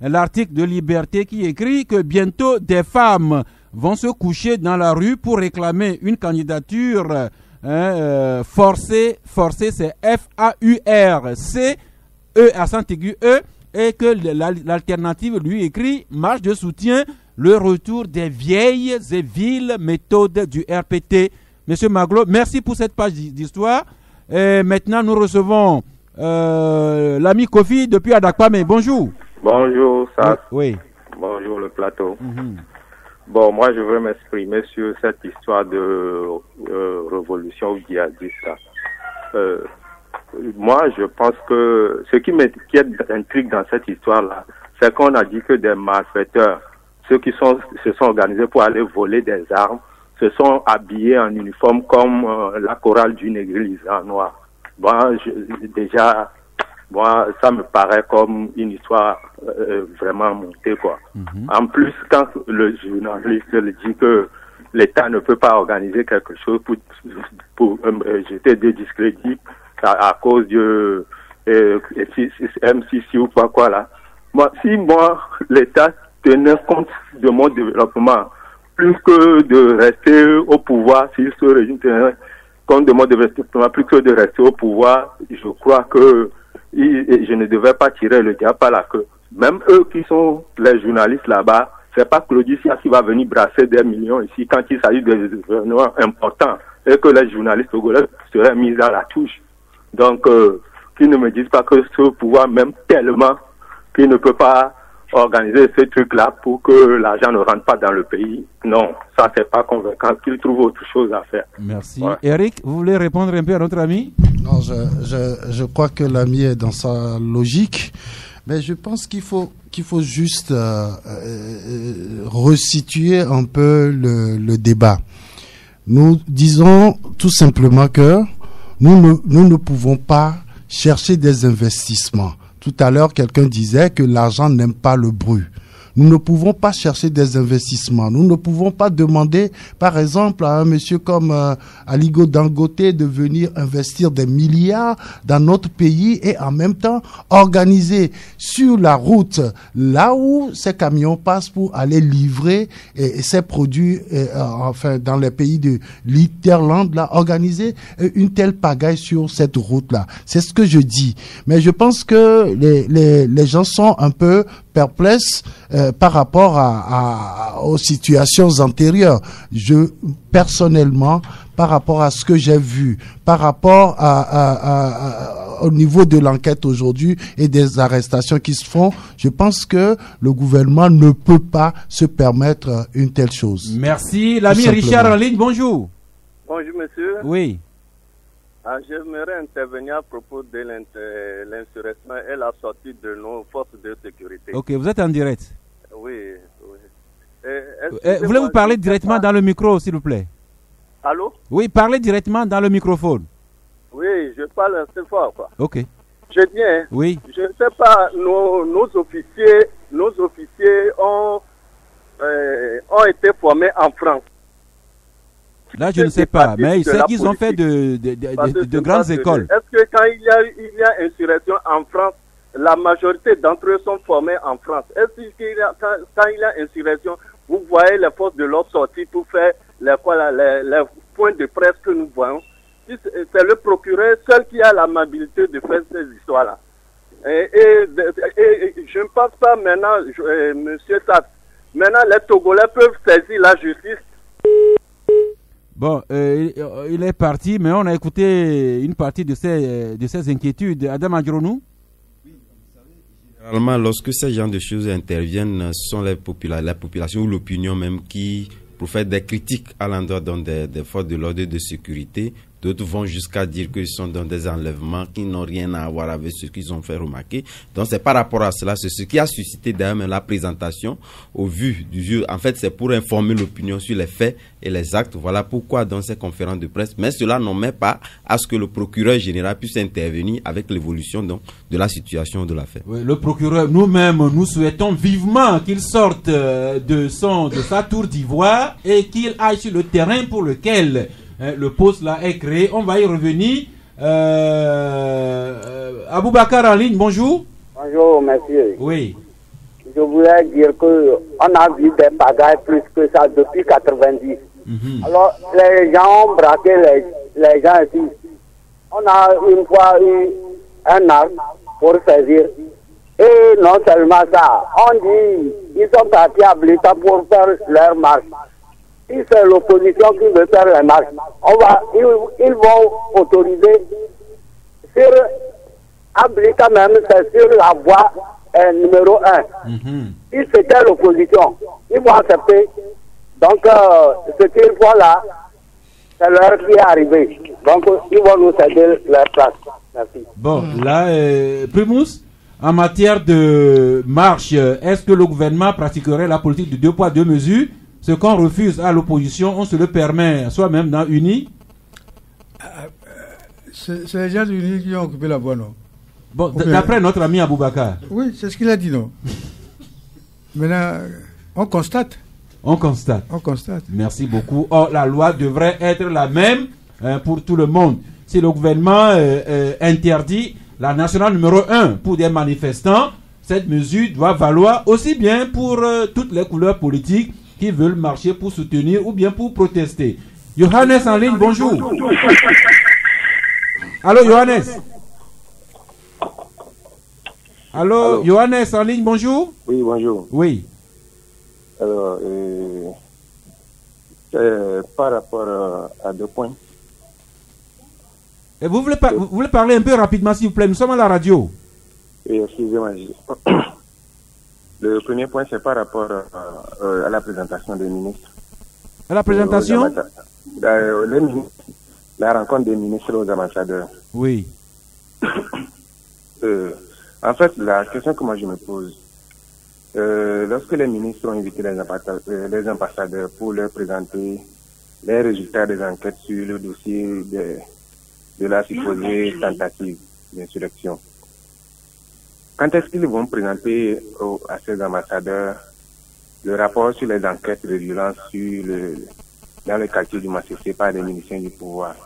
l'article de Liberté qui écrit que bientôt des femmes vont se coucher dans la rue pour réclamer une candidature forcée, c'est F-A-U-R-C, E accent aigu E, et que l'alternative lui écrit marche de soutien, le retour des vieilles et viles méthodes du RPT. Monsieur Maglo, merci pour cette page d'histoire. Et maintenant, nous recevons l'ami Kofi depuis Adakpame. Bonjour. Bonjour, ça. Oui. Bonjour, le plateau. Bon, moi, je veux m'exprimer sur cette histoire de révolution djihadiste. Moi, je pense que ce qui m'intrigue dans cette histoire-là, c'est qu'on a dit que des malfaiteurs, ceux qui se sont organisés pour aller voler des armes, se sont habillés en uniforme comme la chorale d'une église en noir. Bon, déjà, ça me paraît comme une histoire vraiment montée, quoi. En plus, quand le journaliste dit que l'État ne peut pas organiser quelque chose pour jeter des discrédits à cause de MCC ou quoi là. Si l'État tenait compte de mon développement, plus que de rester au pouvoir, s'il se régime tenait compte de mon développement, plus que de rester au pouvoir, je crois que je ne devais pas tirer le diable par la queue. Même eux qui sont les journalistes là-bas, c'est pas Claudius qui va venir brasser des millions ici quand il s'agit d'événements importants et que les journalistes togolais seraient mis à la touche. Donc, qu'ils ne me disent pas que ce pouvoir même tellement qu'il ne peut pas organiser ce truc-là pour que l'argent ne rentre pas dans le pays. Non, ça c'est pas convaincant, qu'ils trouvent autre chose à faire. Merci. Ouais. Eric, vous voulez répondre un peu à notre ami? Non, je crois que l'ami est dans sa logique, mais je pense qu'il faut juste resituer un peu le débat. Nous disons tout simplement que nous ne pouvons pas chercher des investissements. Tout à l'heure, quelqu'un disait que l'argent n'aime pas le bruit. Nous ne pouvons pas chercher des investissements. Nous ne pouvons pas demander, par exemple, à un monsieur comme Aligo Dangote de venir investir des milliards dans notre pays et en même temps organiser sur la route, là où ces camions passent pour aller livrer ces produits, dans les pays de l'Interland, là, organiser une telle pagaille sur cette route-là. C'est ce que je dis. Mais je pense que les gens sont un peu perplexes par rapport aux situations antérieures. Personnellement, par rapport à ce que j'ai vu, par rapport au niveau de l'enquête aujourd'hui et des arrestations qui se font, je pense que le gouvernement ne peut pas se permettre une telle chose. Merci. L'ami Richard en ligne, bonjour. Bonjour monsieur. Oui. J'aimerais intervenir à propos de l'insurrection et la sortie de nos forces de sécurité. Ok, vous êtes en direct. Oui. Voulez-vous parler directement dans le micro, s'il vous plaît? Allô? Oui, parlez directement dans le microphone. Oui, je parle assez fort, quoi. Ok. Je dis, hein, oui. Je ne sais pas, nos officiers ont été formés en France. Là, je ne sais pas, mais il sait qu'ils ont fait de grandes écoles. Est-ce que quand il y a insurrection en France, la majorité d'entre eux sont formés en France? Est-ce qu'il y a, quand il y a insurrection, vous voyez les forces de l'ordre sortir pour faire les points de presse que nous voyons? C'est le procureur seul qui a l'amabilité de faire ces histoires-là. Et je ne pense pas maintenant, monsieur Tass, maintenant les Togolais peuvent saisir la justice. Bon, il est parti, mais on a écouté une partie de ses inquiétudes. Adam Adjronou? Généralement, lorsque ces genres de choses interviennent, ce sont la population ou l'opinion même qui, pour faire des critiques à l'endroit des forces de l'ordre et de sécurité, d'autres vont jusqu'à dire qu'ils sont dans des enlèvements qui n'ont rien à voir avec ce qu'ils ont fait remarquer. Donc c'est par rapport à cela, c'est ce qui a suscité d'ailleurs la présentation au vu du jeu. En fait, c'est pour informer l'opinion sur les faits et les actes. Voilà pourquoi dans ces conférences de presse. Mais cela n'omet pas à ce que le procureur général puisse intervenir avec l'évolution de la situation de l'affaire. Oui, le procureur, nous-mêmes, nous souhaitons vivement qu'il sorte de sa tour d'ivoire et qu'il aille sur le terrain pour lequel le poste là est créé. On va y revenir. Aboubacar en ligne, bonjour. Bonjour, monsieur. Oui. Je voulais dire qu'on a vu des pagailles plus que ça depuis 90. Alors, les gens ont braqué les gens ici. On a une fois eu un arme pour saisir. Et non seulement ça, on dit ils sont partis à Blita pour faire leur marche. Si c'est l'opposition qui veut faire les marches, ils vont autoriser sur Ablika même, c'est sur la voie numéro 1. Si c'était l'opposition, ils vont accepter. Donc, ce qu'ils font là, c'est l'heure qui est arrivée. Donc, ils vont nous céder leur place. Merci. Bon, là, Primus, en matière de marche, est-ce que le gouvernement pratiquerait la politique de 2 poids 2 mesures? Ce qu'on refuse à l'opposition, on se le permet soi-même dans UNI? C'est les gens d'UNI qui ont occupé la voie, non? Bon, d'après notre ami Aboubakar. Oui, c'est ce qu'il a dit, non? Maintenant, on constate. On constate. On constate. Merci beaucoup. Or, la loi devrait être la même pour tout le monde. Si le gouvernement interdit la nationale numéro 1 pour des manifestants, cette mesure doit valoir aussi bien pour toutes les couleurs politiques qui veulent marcher pour soutenir ou bien pour protester. Johannes en ligne, bonjour. Allô, Johannes. Allô, Johannes en ligne, bonjour. Oui, bonjour. Oui. Alors, par rapport à 2 points. Et vous voulez parler un peu rapidement, s'il vous plaît? Nous sommes à la radio. Oui, excusez-moi. Le premier point, c'est par rapport à la présentation des ministres. À la présentation la rencontre des ministres aux ambassadeurs. Oui. En fait, la question que moi je me pose, lorsque les ministres ont invité les ambassadeurs pour leur présenter les résultats des enquêtes sur le dossier de la supposée tentative d'insurrection, quand est-ce qu'ils vont présenter à ces ambassadeurs le rapport sur les enquêtes de violence dans le quartier du Massissé par les miliciens du pouvoir,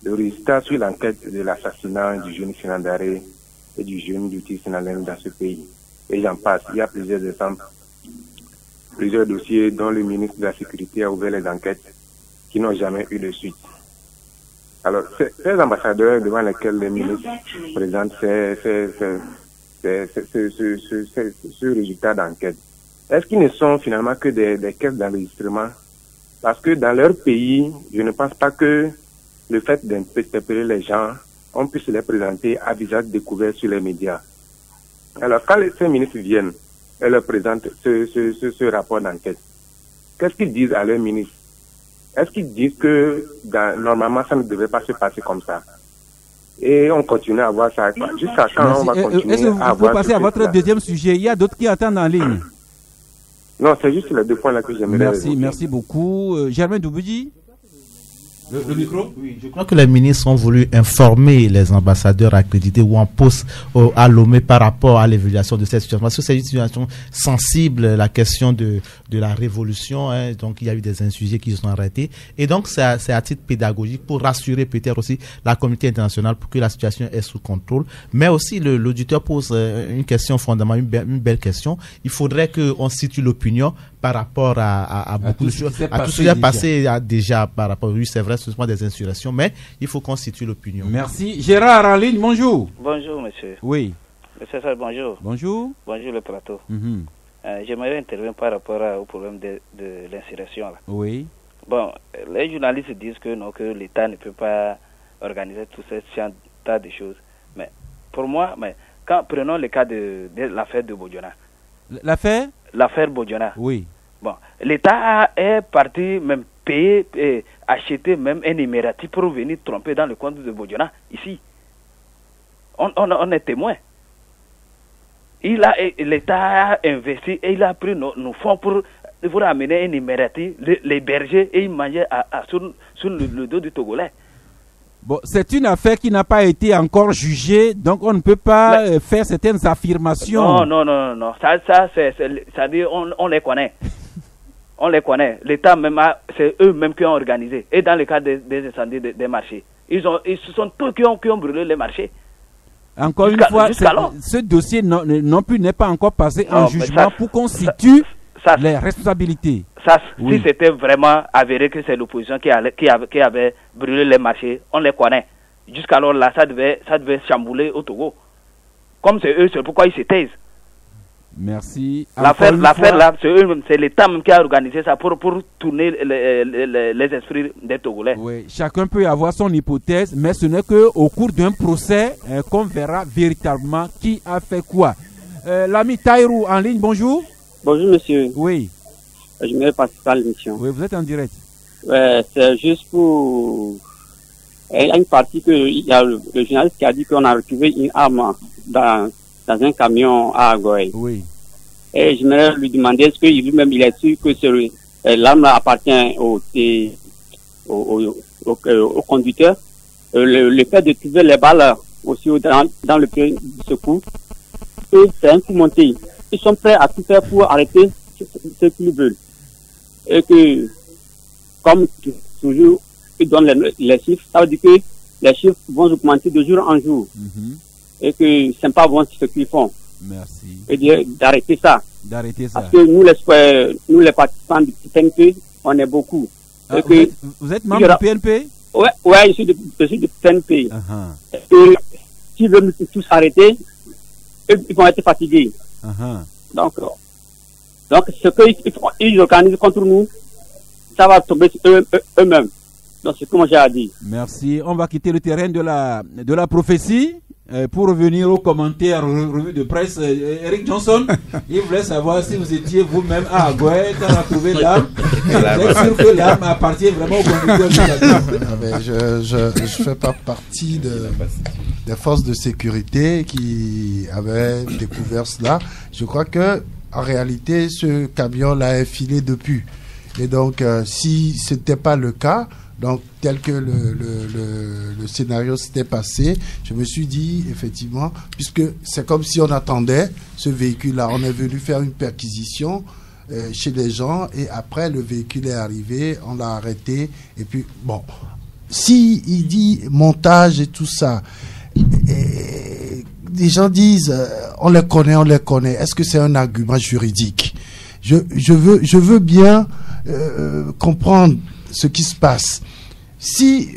le résultat sur l'enquête de l'assassinat du jeune Sinandare et du jeune Duti Sinalem dans ce pays? Et j'en passe. Il y a plusieurs exemples, plusieurs dossiers dont le ministre de la Sécurité a ouvert les enquêtes qui n'ont jamais eu de suite. Alors, ces ambassadeurs devant lesquels les ministres présentent ce résultat d'enquête, est-ce qu'ils ne sont finalement que des caisses d'enregistrement? Parce que dans leur pays, je ne pense pas que le fait d'interpeller les gens, on puisse les présenter à visage découvert sur les médias. Alors, quand ces ministres viennent et leur présentent ce rapport d'enquête, qu'est-ce qu'ils disent à leurs ministres? Est-ce qu'ils disent que normalement ça ne devait pas se passer comme ça? Et on continue à voir ça. Jusqu'à quand on va continuer est-ce que vous à voir passer à votre deuxième sujet? Il y a d'autres qui attendent en ligne. Non, c'est juste les 2 points là que j'aimerais résoudre. Merci beaucoup. Germain Douboudi? Le micro? Oui, je crois que les ministres ont voulu informer les ambassadeurs accrédités ou en poste à Lomé par rapport à l'évaluation de cette situation. Parce que c'est une situation sensible, la question de la révolution. Hein, donc, il y a eu des insurgés qui se sont arrêtés. Et donc, c'est à titre pédagogique pour rassurer peut-être aussi la communauté internationale pour que la situation est sous contrôle. Mais aussi, l'auditeur pose une question fondamentale, une belle question. Il faudrait qu'on situe l'opinion par rapport à beaucoup de choses, à tout ce qui est passé déjà par rapport, oui, c'est vrai, ce sont des insurrections, mais il faut constituer l'opinion. Merci. Gérard en ligne, bonjour. Bonjour, monsieur. Oui. Monsieur Sall, bonjour. Bonjour. Bonjour, le plateau. J'aimerais intervenir par rapport au problème de l'insurrection. Là. Oui. Bon, les journalistes disent que non, que l'État ne peut pas organiser tout ce tas de choses. Mais pour moi, prenons le cas de l'affaire de Bodiona. L'affaire? L'affaire Bodiona. Oui. Bon, l'État est parti même payer, acheter même un émirati pour venir tromper dans le compte de Bodiona, ici. On est témoin. L'État a investi et il a pris nos fonds pour amener un émirati, les bergers, et ils mangeaient sur le dos du Togolais. Bon, c'est une affaire qui n'a pas été encore jugée, donc on ne peut pas faire certaines affirmations. Non. Ça dit, on les connaît. On les connaît. L'État même, c'est eux-mêmes qui ont organisé. Et dans le cas des incendies des marchés, ce sont eux qui ont brûlé les marchés. Encore une fois, ce dossier non plus n'est pas encore passé en jugement pour constituer les responsabilités. Si c'était vraiment avéré que c'est l'opposition qui avait brûlé les marchés, on les connaît. Jusqu'alors là, ça devait chambouler au Togo. Comme c'est eux, c'est pourquoi ils se taisent. Merci. L'affaire là, c'est l'État même qui a organisé ça pour tourner les esprits des Togolais. Oui, chacun peut avoir son hypothèse, mais ce n'est qu'au cours d'un procès qu'on verra véritablement qui a fait quoi. L'ami Taïrou en ligne, bonjour. Bonjour monsieur. Oui. Je me participe à l'émission. Oui, vous êtes en direct. C'est juste pour... Il y a une partie il y a le journaliste qui a dit qu'on a retrouvé une arme dans dans un camion à Agoy. Oui. Et j'aimerais lui demander est-ce que lui-même il est sûr que l'arme appartient au conducteur. Le fait de trouver les balles aussi dans le pays du secours, c'est un coup monté. Ils sont prêts à tout faire pour arrêter ce qu'ils veulent. Et que, comme toujours, ils donnent les chiffres, ça veut dire que les chiffres vont augmenter de jour en jour. Et que c'est pas bon ce qu'ils font. Merci. Et d'arrêter ça. Parce que nous les participants du PNP, on est beaucoup. Et que vous êtes membre du PNP? Ouais, je suis du PNP. Et s'ils veulent tous arrêter, ils vont être fatigués. Donc ce qu'ils organisent contre nous, ça va tomber sur eux-mêmes. Donc c'est comme j'ai à dire. Merci. On va quitter le terrain de la prophétie pour revenir aux commentaires, revue de presse. Eric Johnson, il voulait savoir si vous étiez vous-même à Agoy quand on a trouvé l'âme. Vous êtes sûr que l'âme appartient vraiment au conducteur? Je ne fais pas partie des forces de sécurité qui avaient découvert cela. Je crois que en réalité, ce camion-là est filé depuis. Et donc, si ce n'était pas le cas, donc tel que le scénario s'était passé, je me suis dit, effectivement, puisque c'est comme si on attendait ce véhicule-là. On est venu faire une perquisition chez les gens et après, le véhicule est arrivé, on l'a arrêté. Et puis, bon, si il dit montage et tout ça, les gens disent, on les connaît. Est-ce que c'est un argument juridique? Je veux bien comprendre ce qui se passe. Si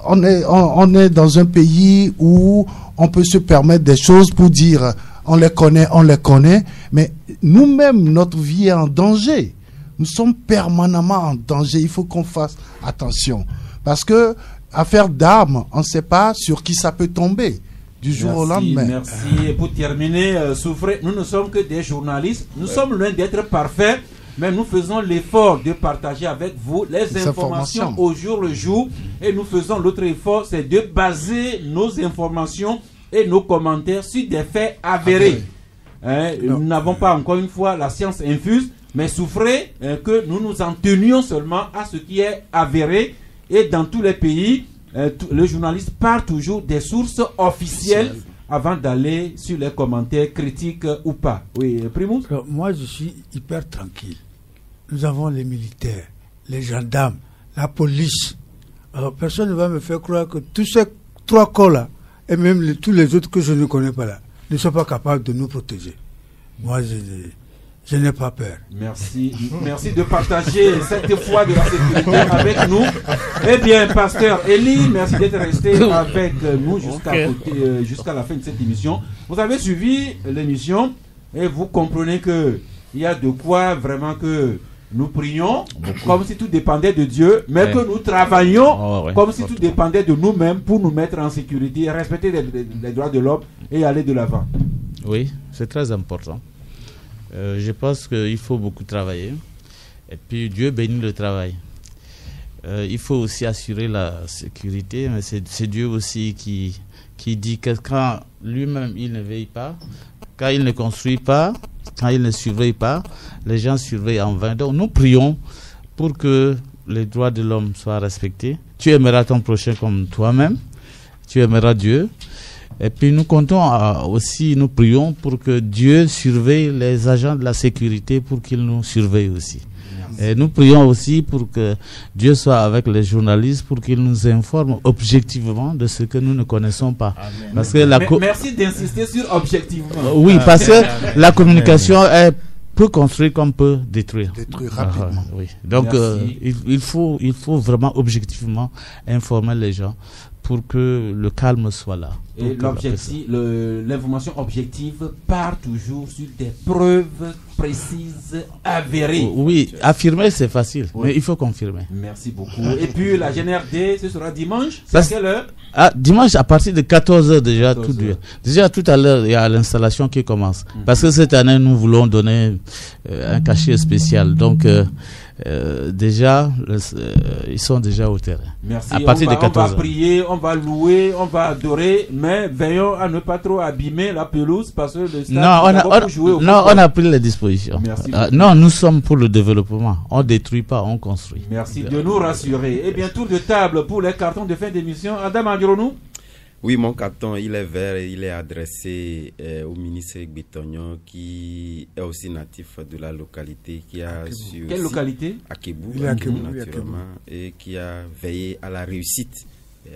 on est dans un pays où on peut se permettre des choses pour dire on les connaît, mais nous-mêmes, notre vie est en danger. Nous sommes permanemment en danger. Il faut qu'on fasse attention. Parce que affaire d'armes, on ne sait pas sur qui ça peut tomber du jour au lendemain. Merci. Et pour terminer, Souffré, nous ne sommes que des journalistes. Nous sommes loin d'être parfaits, mais nous faisons l'effort de partager avec vous les informations au jour le jour. Et nous faisons l'autre effort, c'est de baser nos informations et nos commentaires sur des faits avérés. Nous n'avons pas encore une fois la science infuse, mais Souffré que nous nous en tenions seulement à ce qui est avéré. Et dans tous les pays, le journaliste part toujours des sources officielles avant d'aller sur les commentaires critiques ou pas. Oui, Primus? Moi, je suis hyper tranquille. Nous avons les militaires, les gendarmes, la police. Alors, personne ne va me faire croire que tous ces 3 corps-là, et même tous les autres que je ne connais pas là, ne sont pas capables de nous protéger. Moi, je n'ai pas peur. Merci. Merci de partager cette foi de la sécurité avec nous. Eh bien, Pasteur Eli, merci d'être resté avec nous jusqu'à la fin de cette émission. Vous avez suivi l'émission et vous comprenez qu'il y a de quoi vraiment que nous prions comme si tout dépendait de Dieu, mais que nous travaillons comme si tout dépendait de nous-mêmes pour nous mettre en sécurité, respecter les droits de l'homme et aller de l'avant. Oui, c'est très important. Je pense qu'il faut beaucoup travailler. Et puis Dieu bénit le travail. Il faut aussi assurer la sécurité, mais c'est Dieu aussi qui dit que quand lui-même il ne veille pas, quand il ne construit pas, quand il ne surveille pas, les gens surveillent en vain. Donc nous prions pour que les droits de l'homme soient respectés. Tu aimeras ton prochain comme toi-même. Tu aimeras Dieu. Et puis nous comptons aussi, nous prions pour que Dieu surveille les agents de la sécurité pour qu'ils nous surveillent aussi. Et nous prions aussi pour que Dieu soit avec les journalistes pour qu'ils nous informent objectivement de ce que nous ne connaissons pas. Parce que merci d'insister sur objectivement. Oui, parce que la communication est peut construire comme peut détruire. Détruire rapidement. Oui. Donc il faut vraiment objectivement informer les gens pour que le calme soit là. Et l'information objective part toujours sur des preuves précises, avérées. Oui, affirmer c'est facile, mais il faut confirmer. Merci beaucoup. Et puis la GNRD, ce sera dimanche, c'est à quelle heure? Dimanche à partir de 14h déjà. Déjà tout à l'heure, il y a l'installation qui commence. Parce que cette année, nous voulons donner un cachet spécial. Donc, déjà, ils sont déjà au terrain. Merci. À partir de 14 on ans. va prier, on va louer, on va adorer, mais veillons à ne pas trop abîmer la pelouse parce que le stade on a pris les dispositions. Merci non, nous sommes pour le développement. On ne détruit pas, on construit. Merci de nous rassurer. Eh bien, tour de table pour les cartons de fin d'émission. Adam Andironou. Oui, mon carton, il est vert et il est adressé au ministre Gbetognon qui est aussi natif de la localité. Qui a su Quelle localité? Akebou, naturellement, et qui a veillé à la réussite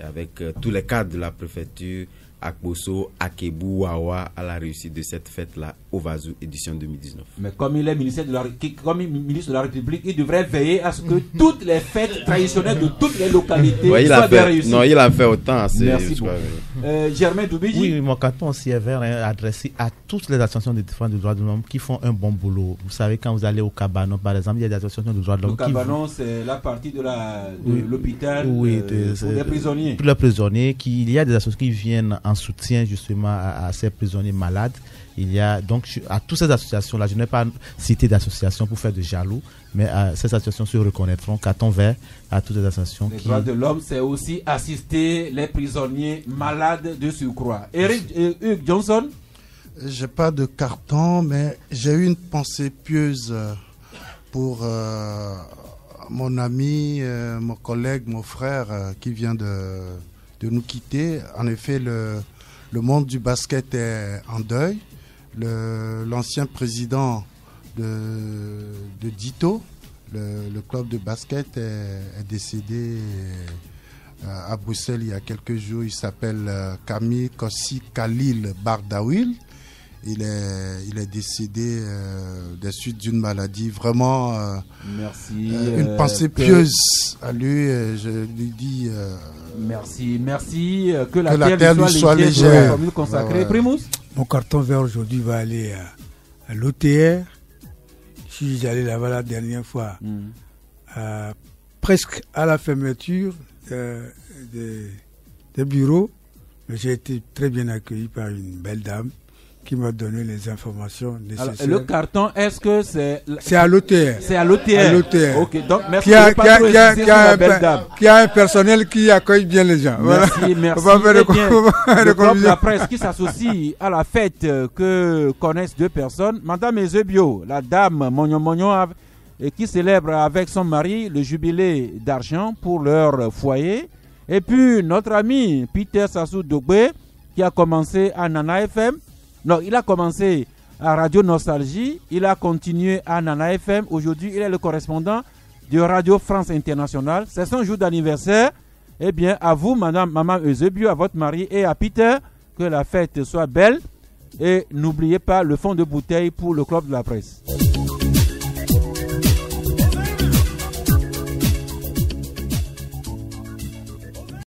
avec tous les cadres de la préfecture, Akbosso, Akebou, Wawa, à la réussite de cette fête-là, Ovazu, édition 2019. Mais comme il est ministre de la République, il devrait veiller à ce que toutes les fêtes traditionnelles de toutes les localités soient bien réussies. Non, il a fait autant. Merci beaucoup. Germain Doubidji. Oui, mon carton aussi est vert, adressé à toutes les associations de défense des droits de l'homme qui font un bon boulot. Vous savez, quand vous allez au Cabanon, par exemple, il y a des associations de droits de l'homme. Le Cabanon, c'est la partie de l'hôpital pour les prisonniers. Pour les prisonniers, il y a des associations qui viennent en soutien justement à ces prisonniers malades. Il y a donc à toutes ces associations-là, je n'ai pas cité d'associations pour faire de jaloux, mais ces associations se reconnaîtront. Carton vert à toutes les associations. Les droits de l'homme, c'est aussi assister les prisonniers malades de surcroît. Eric Hugues Johnson. J'ai pas de carton, mais j'ai eu une pensée pieuse pour mon ami, mon collègue, mon frère qui vient de nous quitter. En effet, le monde du basket est en deuil. L'ancien président de Dito, le club de basket, est décédé à Bruxelles il y a quelques jours. Il s'appelle Camille Kossi Khalil Bardawil. Il est décédé des suites d'une maladie. Vraiment, merci. Une pensée pieuse à lui. Je lui dis. Merci. Que la terre lui soit légère. Comme il consacré. Primus. Mon carton vert aujourd'hui va aller à l'OTR. Je suis allé là-bas la dernière fois. Presque à la fermeture des bureaux. Mais j'ai été très bien accueilli par une belle dame qui m'a donné les informations nécessaires. Alors, le carton, est-ce que c'est à l'OTR. C'est à l'OTR. Ok, donc merci qui a un personnel qui accueille bien les gens. Merci, voilà. Merci. Le club de la presse qui s'associe à la fête que connaissent deux personnes, Madame Ezebio, la dame Mognon et qui célèbre avec son mari le jubilé d'argent pour leur foyer. Et puis notre ami Peter Sassou Dogbe qui a commencé à Nana FM. Non, il a commencé à Radio Nostalgie, il a continué à Nana FM. Aujourd'hui, il est le correspondant de Radio France Internationale. C'est son jour d'anniversaire. Eh bien, à vous, Maman Eusebio, à votre mari et à Peter, que la fête soit belle. Et n'oubliez pas le fond de bouteille pour le club de la presse.